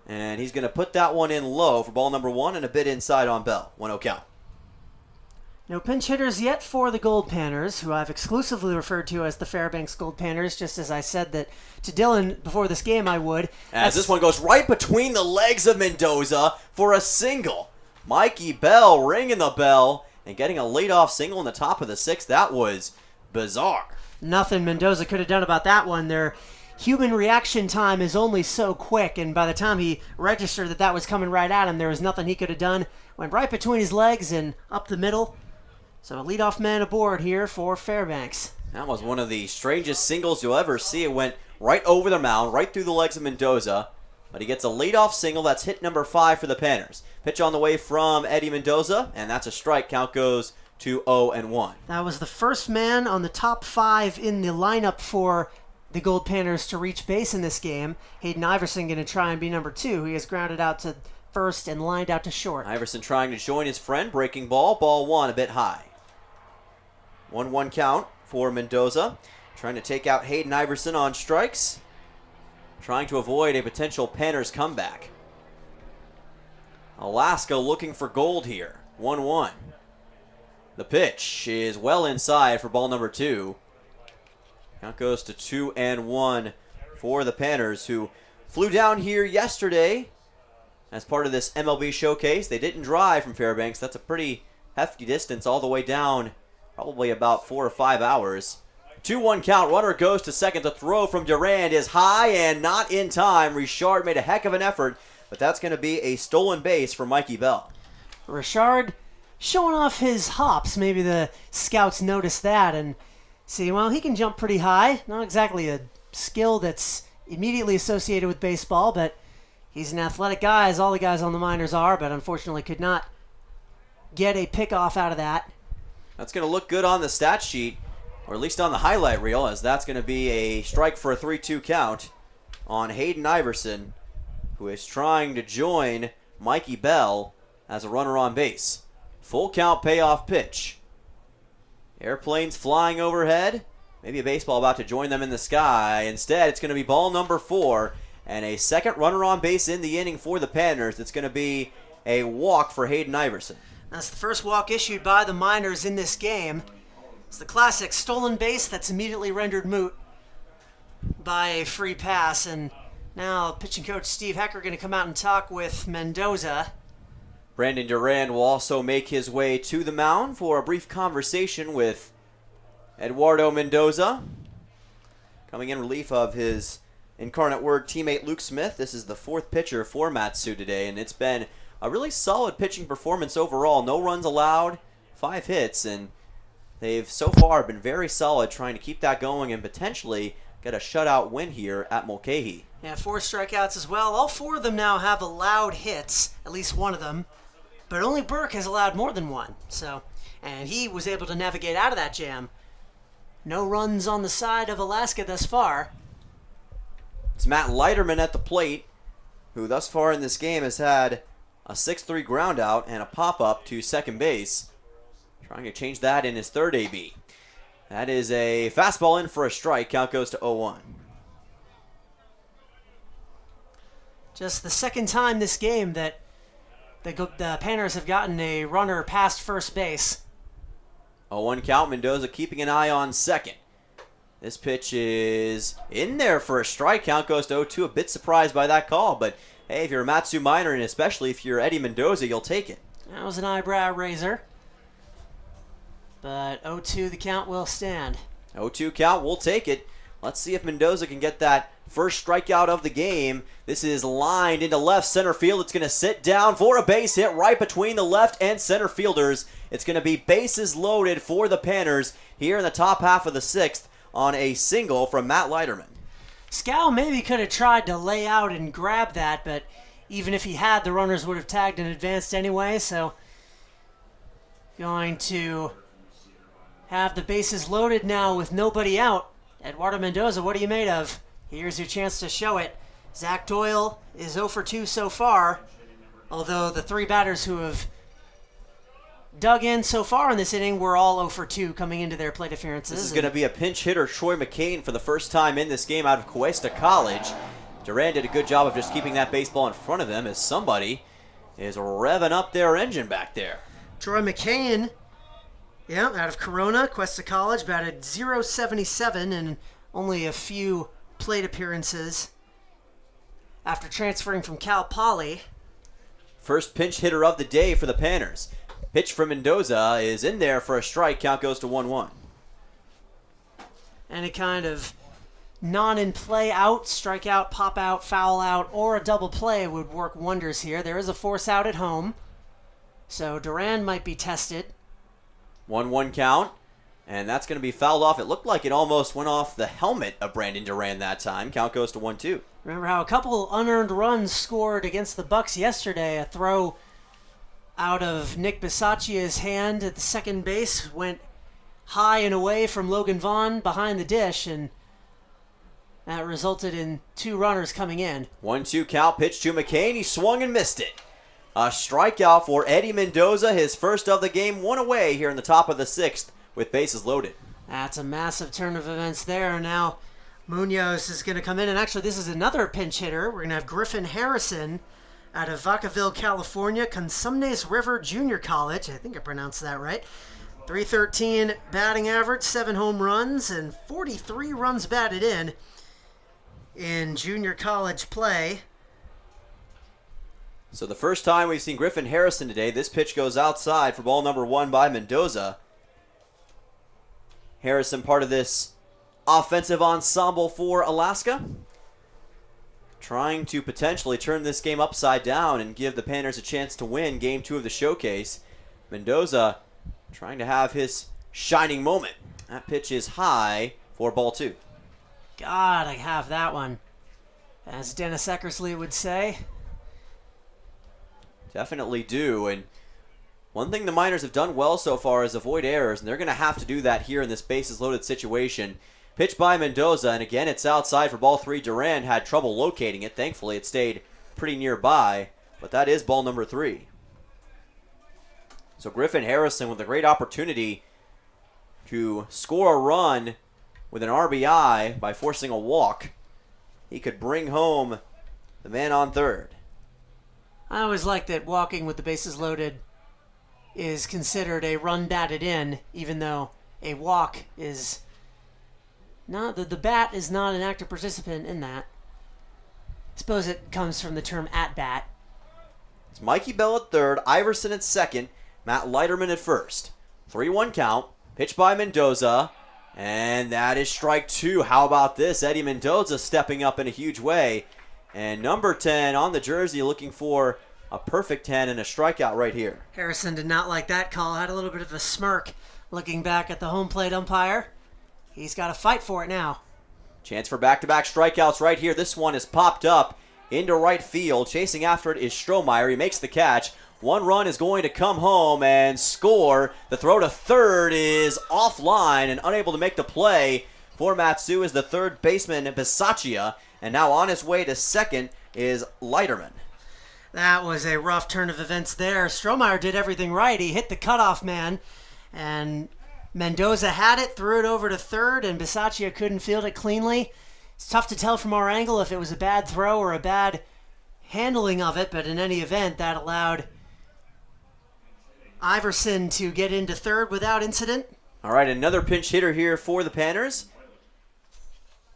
And he's going to put that one in low for ball number 1 and a bit inside on Bell. 1-0 count. No pinch hitters yet for the Goldpanners, who I've exclusively referred to as the Fairbanks Goldpanners, just as I said that to Dylan before this game I would. As this one goes right between the legs of Mendoza for a single. Mikey Bell ringing the bell and getting a leadoff single in the top of the 6th. That was bizarre. Nothing Mendoza could have done about that one. Their human reaction time is only so quick, and by the time he registered that that was coming right at him, there was nothing he could have done. Went right between his legs and up the middle. So a leadoff man aboard here for Fairbanks. That was one of the strangest singles you'll ever see. It went right over the mound, right through the legs of Mendoza. But he gets a leadoff single. That's hit number 5 for the Panners. Pitch on the way from Eddie Mendoza, and that's a strike. Count goes to 0-1. That was the first man on the top 5 in the lineup for the Goldpanners to reach base in this game. Hayden Iverson going to try and be number 2. He has grounded out to first and lined out to short. Iverson trying to join his friend. Breaking ball. Ball 1 a bit high. 1-1 count for Mendoza. Trying to take out Hayden Iverson on strikes. Trying to avoid a potential Panners comeback. Alaska looking for gold here. 1-1. The pitch is well inside for ball number 2. Count goes to 2-1 for the Panners, who flew down here yesterday as part of this MLB Showcase. They didn't drive from Fairbanks. That's a pretty hefty distance all the way down, probably about 4 or 5 hours. 2-1 count. Runner goes to second. The throw from Durand is high and not in time. Richard made a heck of an effort, but that's going to be a stolen base for Mikey Bell. Richard showing off his hops. Maybe the scouts noticed that and see, well, he can jump pretty high. Not exactly a skill that's immediately associated with baseball, but he's an athletic guy, as all the guys on the minors are, but unfortunately could not get a pickoff out of that. That's going to look good on the stat sheet, or at least on the highlight reel, as that's going to be a strike for a 3-2 count on Hayden Iverson, who is trying to join Mikey Bell as a runner on base. Full count payoff pitch. Airplanes flying overhead. Maybe a baseball about to join them in the sky. Instead, it's going to be ball number 4 and a second runner on base in the inning for the Panners. It's going to be a walk for Hayden Iverson. That's the first walk issued by the minors in this game. It's the classic stolen base that's immediately rendered moot by a free pass. And now pitching coach Steve Hecker going to come out and talk with Mendoza. Brandon Durand will also make his way to the mound for a brief conversation with Eduardo Mendoza. Coming in relief of his incarnate word teammate Luke Smith. This is the 4th pitcher for Matsu today, and it's been a really solid pitching performance overall. No runs allowed, 5 hits, and they've so far been very solid trying to keep that going and potentially get a shutout win here at Mulcahy. Yeah, 4 strikeouts as well. All 4 of them now have allowed hits, at least one of them. But only Burke has allowed more than 1. And he was able to navigate out of that jam. No runs on the side of Alaska thus far. It's Matt Leiterman at the plate, who thus far in this game has had a 6-3 ground out and a pop-up to second base. Trying to change that in his 3rd AB. That is a fastball in for a strike. Count goes to 0-1. Just the second time this game that the Panners have gotten a runner past first base. 0-1 count. Mendoza keeping an eye on second. This pitch is in there for a strike. Count goes to 0-2. A bit surprised by that call, but hey, if you're a Matsu minor, and especially if you're Eddie Mendoza, you'll take it. That was an eyebrow raiser. But 0-2, the count will stand. 0-2 count, we'll take it. Let's see if Mendoza can get that first strikeout of the game. This is lined into left center field. It's going to sit down for a base hit right between the left and center fielders. It's going to be bases loaded for the Panners here in the top half of the 6th on a single from Matt Leiterman. Scal maybe could have tried to lay out and grab that, but even if he had, the runners would have tagged and advanced anyway, so going to have the bases loaded now with nobody out. Eduardo Mendoza, what are you made of? Here's your chance to show it. Zach Doyle is 0 for 2 so far. Although the three batters who have dug in so far in this inning were all 0 for 2 coming into their plate appearances. This is going to be a pinch hitter, Troy McCain, for the first time in this game out of Cuesta College. Duran did a good job of just keeping that baseball in front of him as somebody is revving up their engine back there. Troy McCain, out of Corona, Cuesta College, batted .077 in only a few plate appearances after transferring from Cal Poly. First pinch hitter of the day for the Panners. Pitch from Mendoza is in there for a strike. Count goes to 1-1. Any kind of non-in-play out, strikeout, pop out, foul out, or a double play would work wonders here. There is a force out at home, so Duran might be tested. 1-1 count, and that's going to be fouled off. It looked like it almost went off the helmet of Brandon Duran that time. Count goes to 1-2. Remember how a couple unearned runs scored against the Bucks yesterday? A throw out of Nick Bisaccia's hand at the second base went high and away from Logan Vaughn behind the dish, and that resulted in 2 runners coming in. 1-2 count, pitch to McCain. He swung and missed it. A strikeout for Eddie Mendoza, his first of the game, 1 away here in the top of the 6th with bases loaded. That's a massive turn of events there. Now Munoz is going to come in, and actually this is another pinch hitter. We're going to have Griffin Harrison out of Vacaville, California, Consumnes River Junior College. I think I pronounced that right. .313 batting average, 7 home runs, and 43 runs batted in junior college play. So the first time we've seen Griffin Harrison today, this pitch goes outside for ball number 1 by Mendoza. Harrison part of this offensive ensemble for Alaska, trying to potentially turn this game upside down and give the Panners a chance to win Game 2 of the Showcase. Mendoza trying to have his shining moment. That pitch is high for ball 2. God, I have that one, as Dennis Eckersley would say. Definitely do, and one thing the Miners have done well so far is avoid errors, and they're going to have to do that here in this bases-loaded situation. Pitch by Mendoza, and again it's outside for ball 3. Duran had trouble locating it. Thankfully, it stayed pretty nearby, but that is ball number 3. So Griffin Harrison with a great opportunity to score a run with an RBI by forcing a walk. He could bring home the man on third. I always like that walking with the bases loaded is considered a run batted in, even though a walk is not, the bat is not an active participant in that. I suppose it comes from the term at bat. It's Mikey Bell at third, Iverson at second, Matt Leiterman at first. 3-1 count, pitch by Mendoza, and that is strike 2. How about this? Eddie Mendoza stepping up in a huge way. And number 10 on the jersey looking for a perfect 10 and a strikeout right here. Harrison did not like that call. Had a little bit of a smirk looking back at the home plate umpire. He's got to fight for it now. Chance for back-to-back strikeouts right here. This one is popped up into right field. Chasing after it is Strohmeyer. He makes the catch. 1 run is going to come home and score. The throw to third is offline and unable to make the play for Matsu is the third baseman Bisaccia. And now on his way to second is Leiterman. That was a rough turn of events there. Strohmeyer did everything right. He hit the cutoff man, and Mendoza had it, threw it over to third, and Bisaccia couldn't field it cleanly. It's tough to tell from our angle if it was a bad throw or a bad handling of it, but in any event, that allowed Iverson to get into third without incident. All right, another pinch hitter here for the Panners.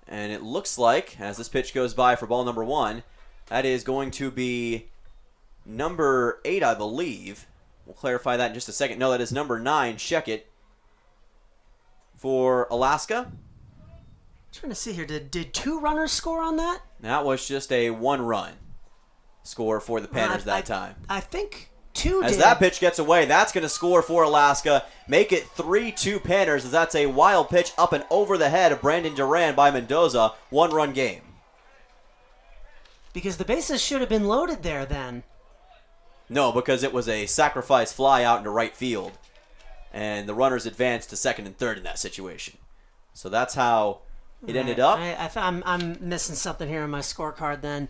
And it looks like, as this pitch goes by for ball number 1, that is going to be number 8, I believe. We'll clarify that in just a second. No, that is number 9, Sheckett, for Alaska. Trying to see here, did 2 runners score on that? That was just a 1-run score for the Panners that time. I think 2 As did. that pitch gets away, that's going to score for Alaska. Make it 3-2 Panners, as that's a wild pitch up and over the head of Brandon Duran by Mendoza. 1-run game. Because the bases should have been loaded there then. No, because it was a sacrifice fly out into right field. And the runners advanced to second and third in that situation. So that's how it ended up. I'm missing something here on my scorecard then.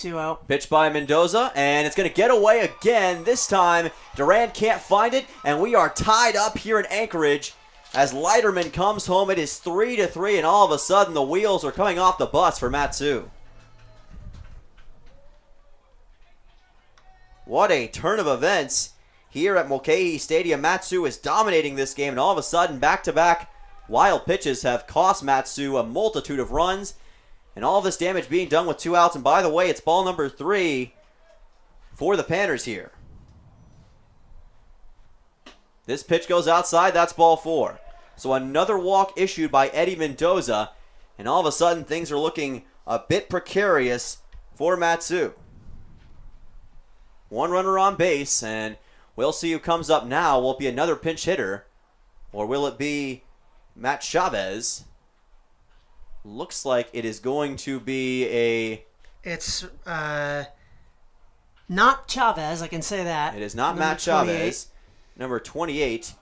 2-0. Pitch by Mendoza, and it's going to get away again. This time, Durand can't find it, and we are tied up here in Anchorage as Leiterman comes home. It is 3-3, and all of a sudden, the wheels are coming off the bus for Matsu. What a turn of events here at Mulcahy Stadium. Matsu is dominating this game, and all of a sudden, back-to-back wild pitches have cost Matsu a multitude of runs, and all this damage being done with 2 outs. And by the way, it's ball number 3 for the Panners here. This pitch goes outside. That's ball 4. So another walk issued by Eddie Mendoza, and all of a sudden, things are looking a bit precarious for Matsu. 1 runner on base, and we'll see who comes up now. Will it be another pinch hitter, or will it be Matt Chavez? Looks like it is going to be a... It's not Chavez, I can say that. It is not Number Matt 28. Chavez. Number 28.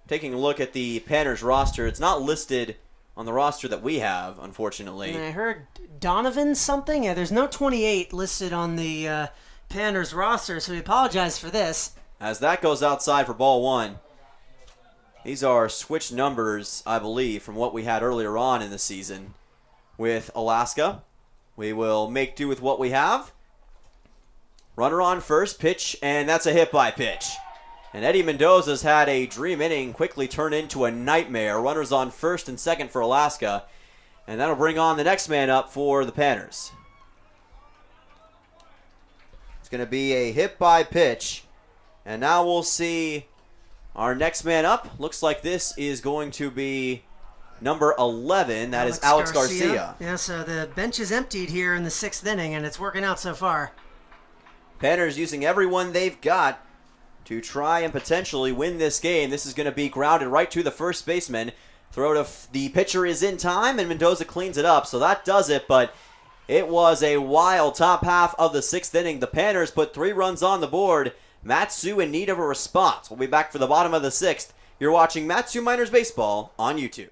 Taking a look at the Panners roster, it's not listed on the roster that we have, unfortunately. And I heard Donovan something. Yeah, there's no 28 listed on the Panners roster, so we apologize for this. As that goes outside for ball 1. These are switched numbers, I believe, from what we had earlier on in the season with Alaska. We will make do with what we have. Runner on first, pitch, and that's a hit by pitch. And Eddie Mendoza's had a dream inning quickly turn into a nightmare. Runners on first and second for Alaska. And that'll bring on the next man up for the Panners. It's going to be a hit by pitch. And now we'll see our next man up. Looks like this is going to be number 11. That is Alex Garcia. Yeah, so the bench is emptied here in the 6th inning, and it's working out so far. Panners using everyone they've got to try and potentially win this game. This is going to be grounded right to the first baseman. Throw to the pitcher is in time, and Mendoza cleans it up. So that does it, but it was a wild top half of the 6th inning. The Panners put 3 runs on the board. Matsu in need of a response. We'll be back for the bottom of the 6th. You're watching Matsu Miners Baseball on YouTube.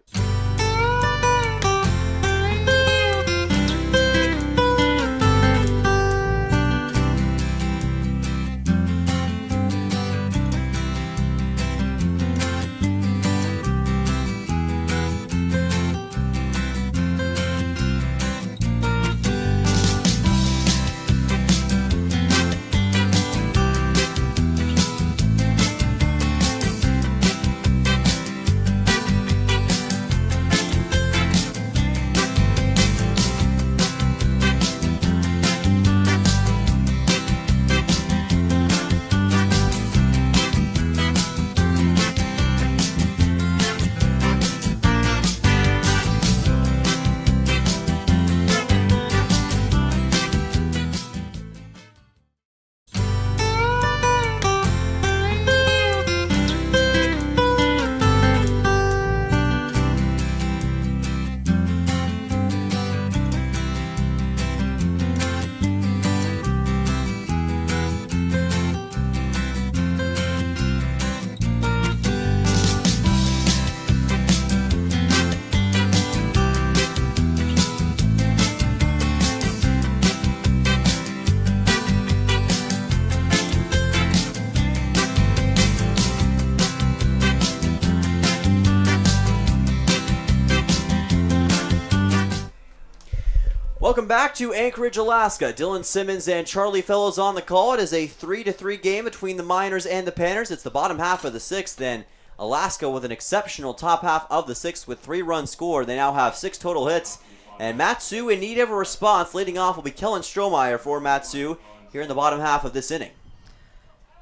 Welcome back to Anchorage, Alaska. Dylan Simmons and Charlie Fellows on the call. It is a 3-3 game between the Miners and the Panners. It's the bottom half of the 6th. Then Alaska with an exceptional top half of the 6th with 3 runs scored. They now have 6 total hits. And Matsu in need of a response. Leading off will be Kellen Strohmeyer for Matsu here in the bottom half of this inning.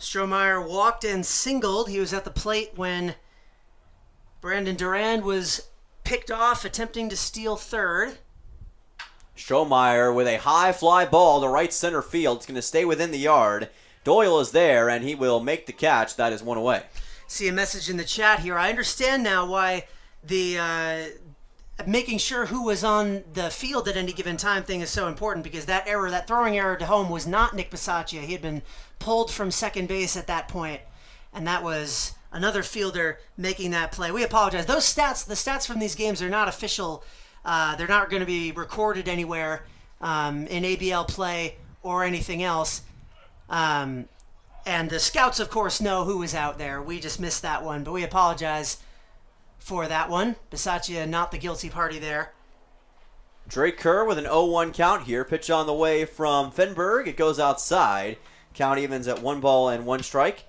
Strohmeyer walked and singled. He was at the plate when Brandon Durand was picked off attempting to steal third. Strohmeyer with a high fly ball to right center field. It's going to stay within the yard. Doyle is there, and he will make the catch. That is 1 away. See a message in the chat here. I understand now why the making sure who was on the field at any given time thing is so important, because that error, that throwing error to home, was not Nick Bisaccia. He had been pulled from second base at that point, and that was another fielder making that play. We apologize. The stats from these games are not official. They're not going to be recorded anywhere in ABL play or anything else. And the scouts, of course, know who was out there. We just missed that one, but we apologize for that one. Bisaccia not the guilty party there. Drake Kerr with an 0-1 count here. Pitch on the way from Fenberg. It goes outside. Count evens at 1 ball and 1 strike.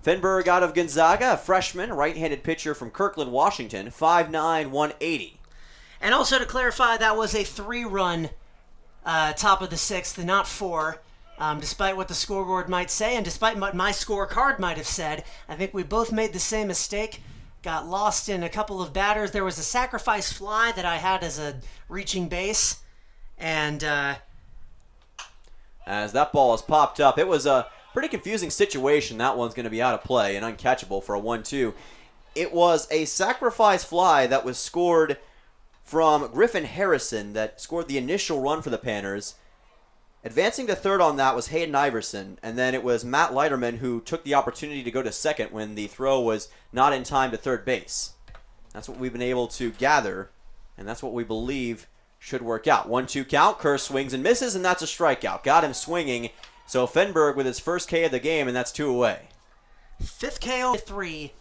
Fenberg out of Gonzaga, a freshman, right-handed pitcher from Kirkland, Washington, 5'9", 180. And also to clarify, that was a 3-run top of the 6th, not 4. Despite what the scoreboard might say, and despite what my scorecard might have said, I think we both made the same mistake. Got lost in a couple of batters. There was a sacrifice fly that I had as a reaching base. And as that ball is popped up, it was a pretty confusing situation. That one's going to be out of play and uncatchable for a 1-2. It was a sacrifice fly that was scored from Griffin Harrison that scored the initial run for the Panners. Advancing to third on that was Hayden Iverson, and then it was Matt Leiterman who took the opportunity to go to second when the throw was not in time to third base. That's what we've been able to gather, and that's what we believe should work out. 1-2 count, Kerr swings and misses, and that's a strikeout. Got him swinging, so Fenberg with his first K of the game, and that's 2 away. 5th KO 3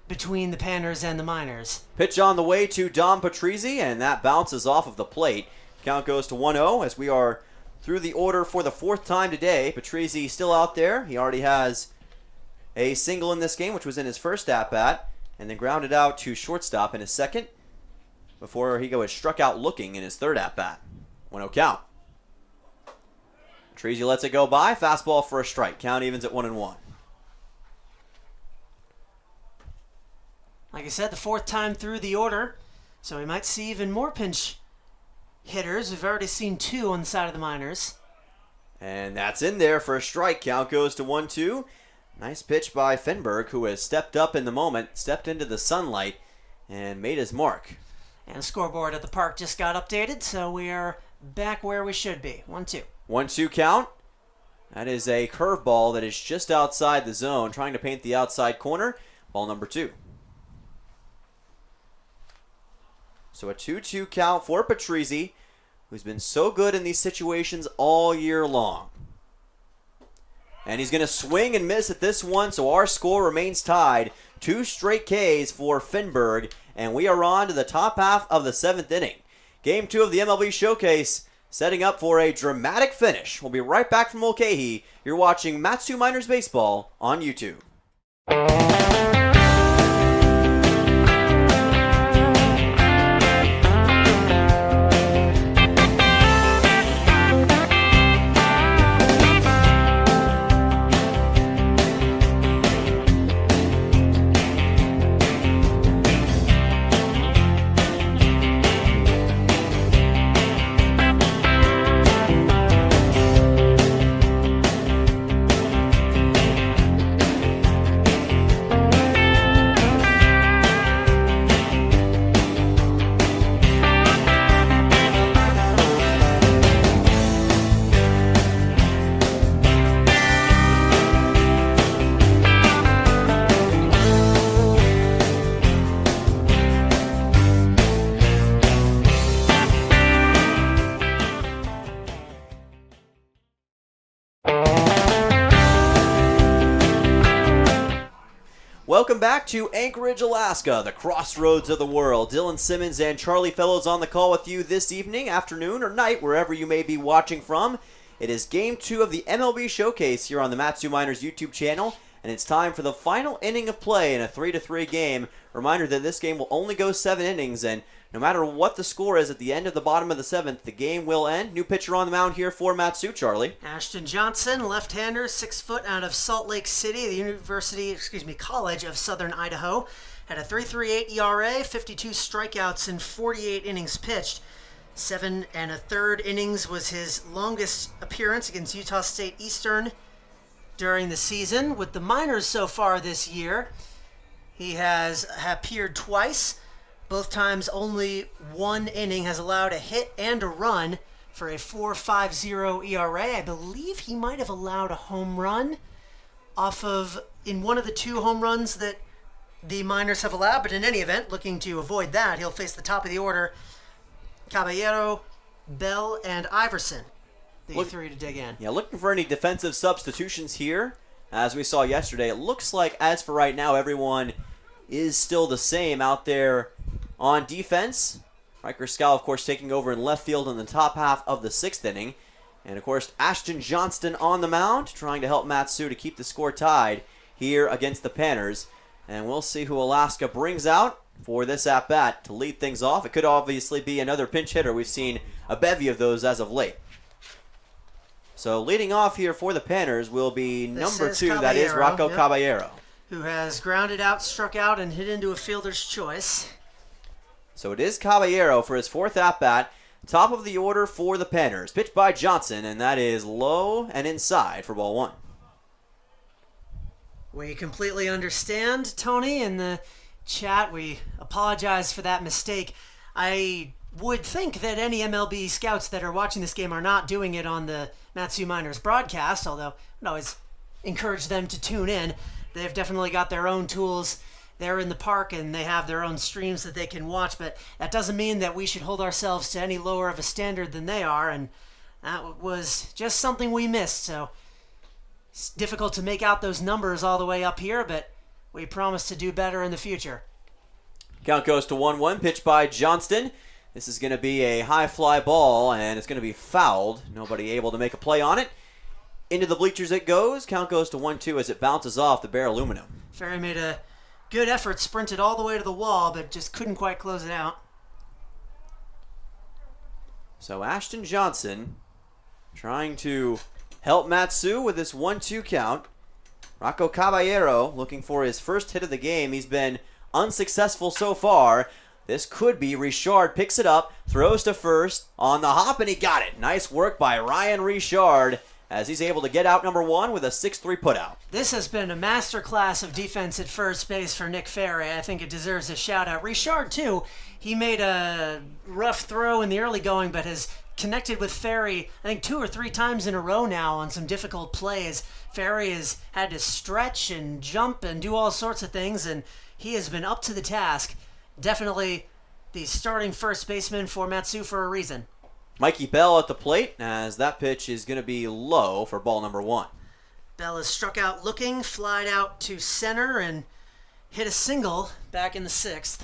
between the Panners and the Miners. Pitch on the way to Dom Patrizzi, and that bounces off of the plate. Count goes to 1-0 as we are through the order for the 4th time today. Patrizzi still out there. He already has a single in this game, which was in his first at-bat, and then grounded out to shortstop in his second before he was struck out looking in his third at-bat. 1-0 count. Patrizzi lets it go by. Fastball for a strike. Count evens at 1-1. Like I said, the 4th time through the order, so we might see even more pinch hitters. We've already seen 2 on the side of the Miners. And that's in there for a strike. Count goes to 1-2. Nice pitch by Fenberg, who has stepped up in the moment, stepped into the sunlight, and made his mark. And the scoreboard at the park just got updated, so we are back where we should be. 1-2. 1-2 count. That is a curveball that is just outside the zone, trying to paint the outside corner. Ball number 2. So a 2-2 count for Patrizzi, who's been so good in these situations all year long. And he's going to swing and miss at this one, so our score remains tied. 2 straight Ks for Fenberg, and we are on to the top half of the 7th inning. Game 2 of the MLB Showcase, setting up for a dramatic finish. We'll be right back from Mulcahy. You're watching Matsu Miners Baseball on YouTube. Welcome back to Anchorage, Alaska, the crossroads of the world. Dylan Simmons and Charlie Fellows on the call with you this evening, afternoon, or night, wherever you may be watching from. It is Game 2 of the MLB Showcase here on the Matsu Miners YouTube channel, and it's time for the final inning of play in a 3-3 game. Reminder that this game will only go 7 innings, and no matter what the score is at the end of the bottom of the 7th, the game will end. New pitcher on the mound here for Matsu, Charlie. Ashton Johnson, left-hander, 6 foot out of Salt Lake City, the College of Southern Idaho. Had a 3.38 ERA, 52 strikeouts in 48 innings pitched. 7 1/3 innings was his longest appearance against Utah State Eastern during the season. With the Miners so far this year, he has appeared twice. Both times only 1 inning has allowed a hit and a run for a 4.50 ERA. I believe he might have allowed a home run in one of the 2 home runs that the Miners have allowed, but in any event, looking to avoid that, he'll face the top of the order, Caballero, Bell, and Iverson. The three to dig in. Yeah, looking for any defensive substitutions here. As we saw yesterday, it looks like, as for right now, everyone is still the same out there on defense. Riker Scow, of course, taking over in left field in the top half of the 6th inning. And, of course, Ashton Johnston on the mound, trying to help Matsu to keep the score tied here against the Panners. And we'll see who Alaska brings out for this at-bat to lead things off. It could obviously be another pinch hitter. We've seen a bevy of those as of late. So leading off here for the Panners will be number 2, Caballero, that is Rocco Caballero. Who has grounded out, struck out, and hit into a fielder's choice. So it is Caballero for his 4th at-bat. Top of the order for the Panners. Pitched by Johnson, and that is low and inside for ball 1. We completely understand, Tony, in the chat. We apologize for that mistake. I would think that any MLB scouts that are watching this game are not doing it on the Matsu Miners broadcast, although I'd always encourage them to tune in. They've definitely got their own tools. They're in the park and they have their own streams that they can watch, but that doesn't mean that we should hold ourselves to any lower of a standard than they are, and that was just something we missed. So it's difficult to make out those numbers all the way up here, but we promise to do better in the future. Count goes to 1-1, pitched by Johnston. This is going to be a high fly ball, and it's going to be fouled. Nobody able to make a play on it. Into the bleachers it goes. Count goes to 1-2 as it bounces off the bare aluminum. Ferry made a good effort, sprinted all the way to the wall, but just couldn't quite close it out. So Ashton Johnson trying to help Matsu with this 1-2 count. Rocco Caballero looking for his first hit of the game. He's been unsuccessful so far. This could be. Richard picks it up, throws to first on the hop, and he got it. Nice work by Ryan Richard as he's able to get out number 1 with a 6-3 putout. This has been a masterclass of defense at first base for Nick Ferry. I think it deserves a shout-out. Richard, too, he made a rough throw in the early going, but has connected with Ferry, I think 2 or 3 times in a row now on some difficult plays. Ferry has had to stretch and jump and do all sorts of things, and he has been up to the task. Definitely the starting first baseman for Matsu for a reason. Mikey Bell at the plate as that pitch is going to be low for ball number 1. Bell has struck out looking, flied out to center, and hit a single back in the 6th.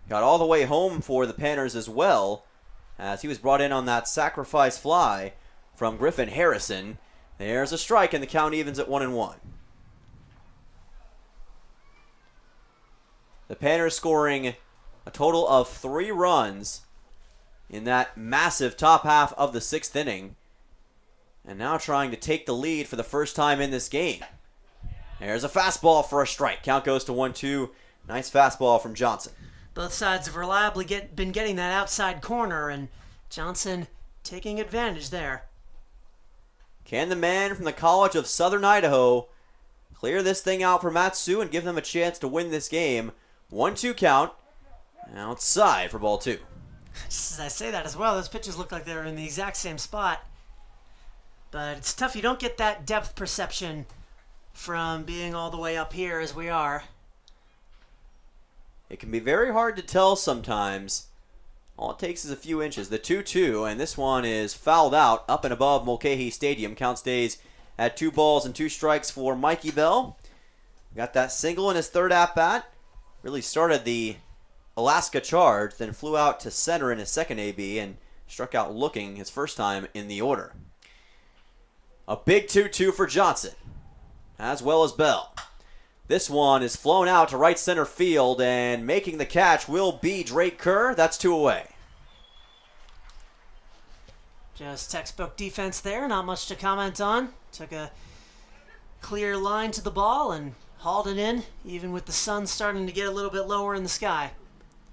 Got all the way home for the Panners as well as he was brought in on that sacrifice fly from Griffin Harrison. There's a strike and the count evens at 1-1. The Panners scoring a total of 3 runs in that massive top half of the 6th inning. And now trying to take the lead for the first time in this game. There's a fastball for a strike. Count goes to 1-2. Nice fastball from Johnson. Both sides have reliably been getting that outside corner, and Johnson taking advantage there. Can the man from the College of Southern Idaho clear this thing out for Matsu and give them a chance to win this game? 1-2 count. Outside for ball 2. Just as I say that as well, those pitches look like they're in the exact same spot. But it's tough. You don't get that depth perception from being all the way up here as we are. It can be very hard to tell sometimes. All it takes is a few inches. The 2-2, and this one is fouled out up and above Mulcahy Stadium. Count stays at 2 balls and 2 strikes for Mikey Bell. Got that single in his 3rd at-bat. Really started the Alaska charge, then flew out to center in his 2nd AB and struck out looking his first time in the order. A big 2-2 for Johnson, as well as Bell. This one is flown out to right center field, and making the catch will be Drake Kerr. That's 2 away. Just textbook defense there, not much to comment on. Took a clear line to the ball and hauled it in, even with the sun starting to get a little bit lower in the sky.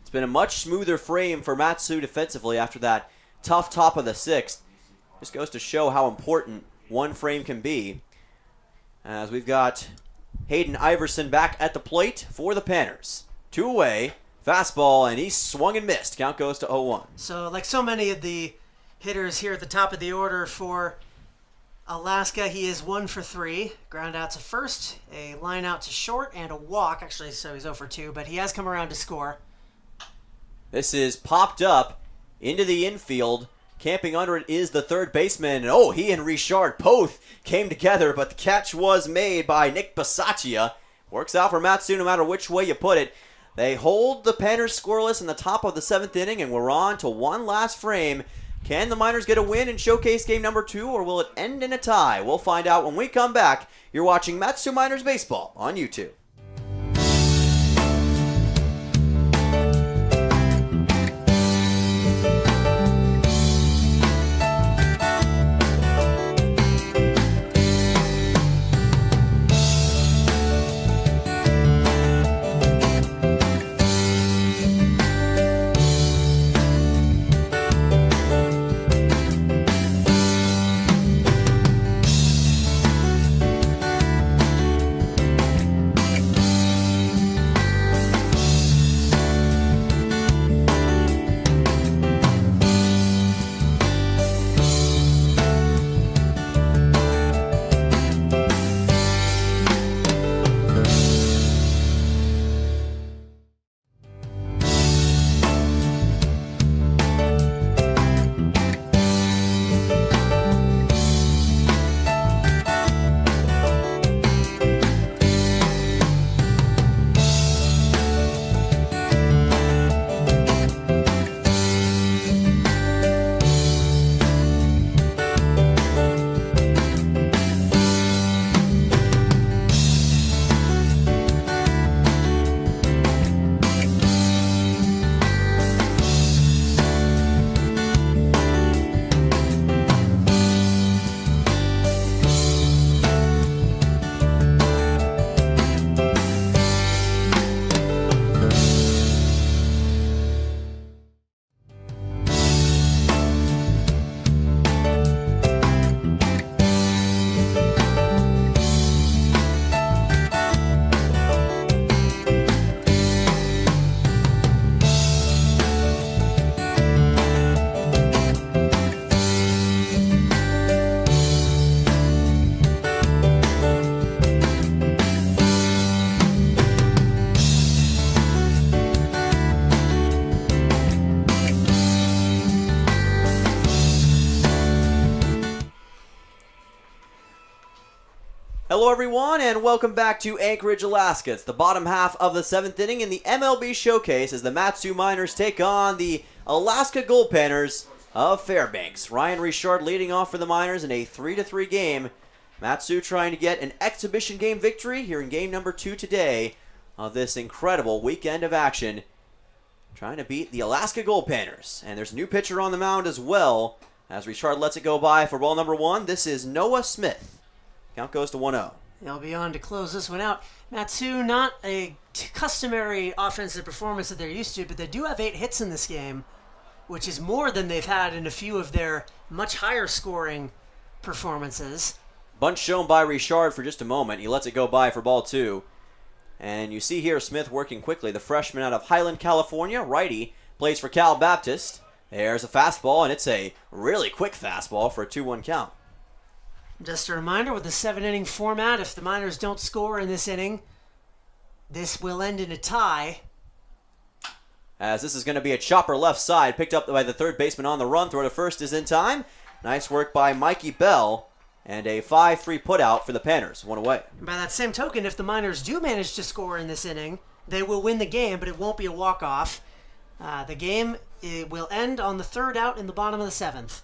It's been a much smoother frame for Matsu defensively after that tough top of the 6th. Just goes to show how important one frame can be. As we've got Hayden Iverson back at the plate for the Panners. 2 away, fastball, and he swung and missed. Count goes to 0-1. So like so many of the hitters here at the top of the order for Alaska, he is 1 for 3. Ground out to first, a line out to short, and a walk. Actually, so he's 0 for 2, but he has come around to score. This is popped up into the infield. Camping under it is the third baseman. Oh, he and Richard both came together, but the catch was made by Nick Bisaccia. Works out for Matsu no matter which way you put it. They hold the Panners scoreless in the top of the 7th inning, and we're on to one last frame. Can the Miners get a win in Showcase game number 2, or will it end in a tie? We'll find out when we come back. You're watching Matsu Miners Baseball on YouTube. Hello everyone, and welcome back to Anchorage, Alaska. It's the bottom half of the 7th inning in the MLB Showcase as the Matsu Miners take on the Alaska Goldpanners of Fairbanks. Ryan Richard leading off for the Miners in a 3-3 game. Matsu trying to get an exhibition game victory here in game number 2 today of this incredible weekend of action. Trying to beat the Alaska Goldpanners. And there's a new pitcher on the mound as well as Richard lets it go by for ball number 1. This is Noah Smith. Count goes to 1-0. They'll be on to close this one out. Matsu, not a customary offensive performance that they're used to, but they do have 8 hits in this game, which is more than they've had in a few of their much higher scoring performances. Bunt shown by Richard for just a moment. He lets it go by for ball 2. And you see here Smith working quickly. The freshman out of Highland, California, righty, plays for Cal Baptist. There's a fastball, and it's a really quick fastball for a 2-1 count. Just a reminder, with the 7-inning format, if the Miners don't score in this inning, this will end in a tie. As this is going to be a chopper left side, picked up by the third baseman on the run. Throw to first is in time. Nice work by Mikey Bell. And a 5-3 putout for the Panners. 1 away. And by that same token, if the Miners do manage to score in this inning, they will win the game, but it won't be a walk-off. The game will end on the 3rd out in the bottom of the 7th,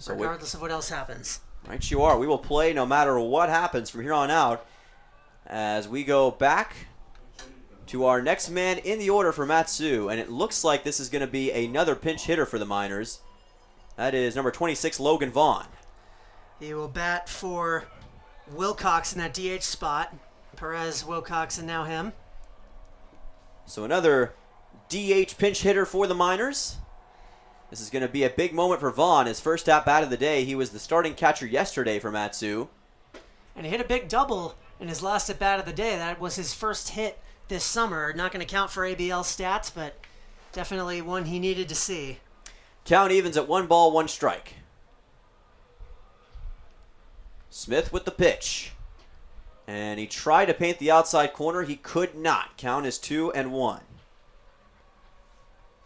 regardless of what else happens. Right you are. We will play no matter what happens from here on out as we go back to our next man in the order for Matsu. And it looks like this is going to be another pinch hitter for the Miners. That is number 26, Logan Vaughn. He will bat for Wilcox in that DH spot. Perez, Wilcox, and now him. So another DH pinch hitter for the Miners. This is going to be a big moment for Vaughn. His first at-bat of the day. He was the starting catcher yesterday for Matsu. And he hit a big double in his last at-bat of the day. That was his first hit this summer. Not going to count for ABL stats, but definitely one he needed to see. Count evens at 1 ball, 1 strike. Smith with the pitch. And he tried to paint the outside corner. He could not. Count is 2-1.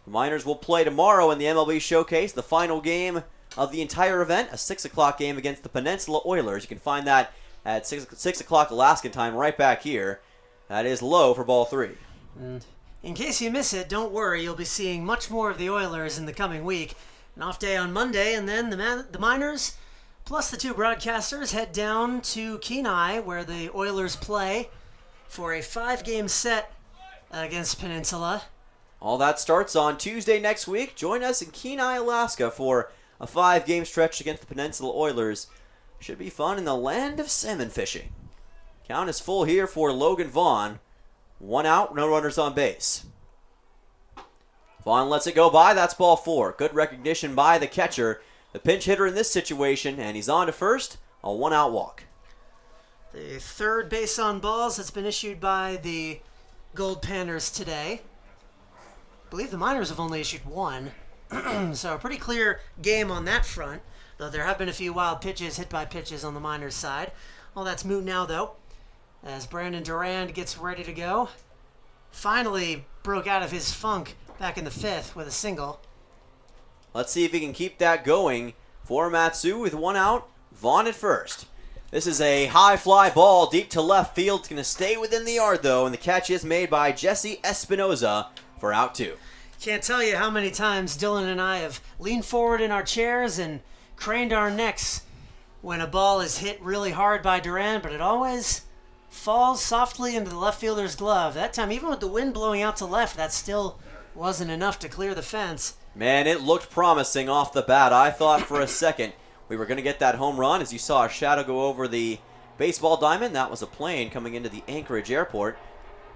The Miners will play tomorrow in the MLB Showcase, the final game of the entire event, a 6 o'clock game against the Peninsula Oilers. You can find that at 6 o'clock Alaskan time right back here. That is low for ball 3. And in case you miss it, don't worry. You'll be seeing much more of the Oilers in the coming week. An off day on Monday, and then the Miners, plus the 2 broadcasters, head down to Kenai, where the Oilers play for a 5-game set against Peninsula. All that starts on Tuesday next week. Join us in Kenai, Alaska for a 5-game stretch against the Peninsula Oilers. Should be fun in the land of salmon fishing. Count is full here for Logan Vaughn. 1 out, no runners on base. Vaughn lets it go by. That's ball 4. Good recognition by the catcher, the pinch hitter in this situation, and he's on to first. A 1-out walk. The third base on balls that's been issued by the Goldpanners today. I believe the Miners have only issued 1. So a pretty clear game on that front, though there have been a few wild pitches, hit by pitches on the Miners' side. All that's moot now, though, as Brandon Durand gets ready to go. Finally broke out of his funk back in the 5th with a single. Let's see if he can keep that going for Matsu with 1 out. Vaughn at first. This is a high fly ball deep to left field. It's going to stay within the yard, though, and the catch is made by Jesse Espinoza for out 2. Can't tell you how many times Dylan and I have leaned forward in our chairs and craned our necks when a ball is hit really hard by Durand, but it always falls softly into the left fielder's glove. That time, even with the wind blowing out to left, that still wasn't enough to clear the fence. Man, it looked promising off the bat. I thought for a second we were going to get that home run as you saw a shadow go over the baseball diamond. That was a plane coming into the Anchorage airport.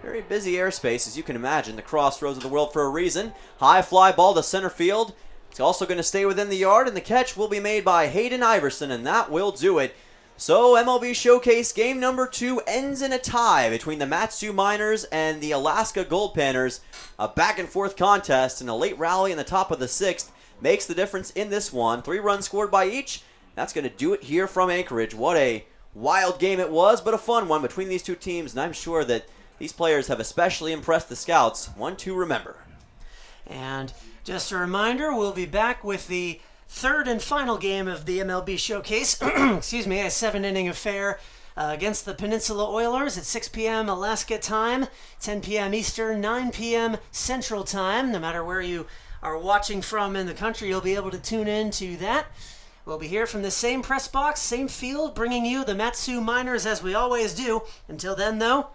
Very busy airspace, as you can imagine. The crossroads of the world for a reason. High fly ball to center field. It's also going to stay within the yard, and the catch will be made by Hayden Iverson, and that will do it. So MLB Showcase game number 2 ends in a tie between the Matsu Miners and the Alaska Goldpanners. A back-and-forth contest, and a late rally in the top of the 6th makes the difference in this one. 3 runs scored by each. That's going to do it here from Anchorage. What a wild game it was, but a fun one between these 2 teams, and I'm sure that these players have especially impressed the scouts. One to remember. And just a reminder, we'll be back with the 3rd and final game of the MLB Showcase. Excuse me, a 7-inning affair against the Peninsula Oilers at 6 p.m. Alaska time, 10 p.m. Eastern, 9 p.m. Central time. No matter where you are watching from in the country, you'll be able to tune in to that. We'll be here from the same press box, same field, bringing you the Matsu Miners as we always do. Until then, though,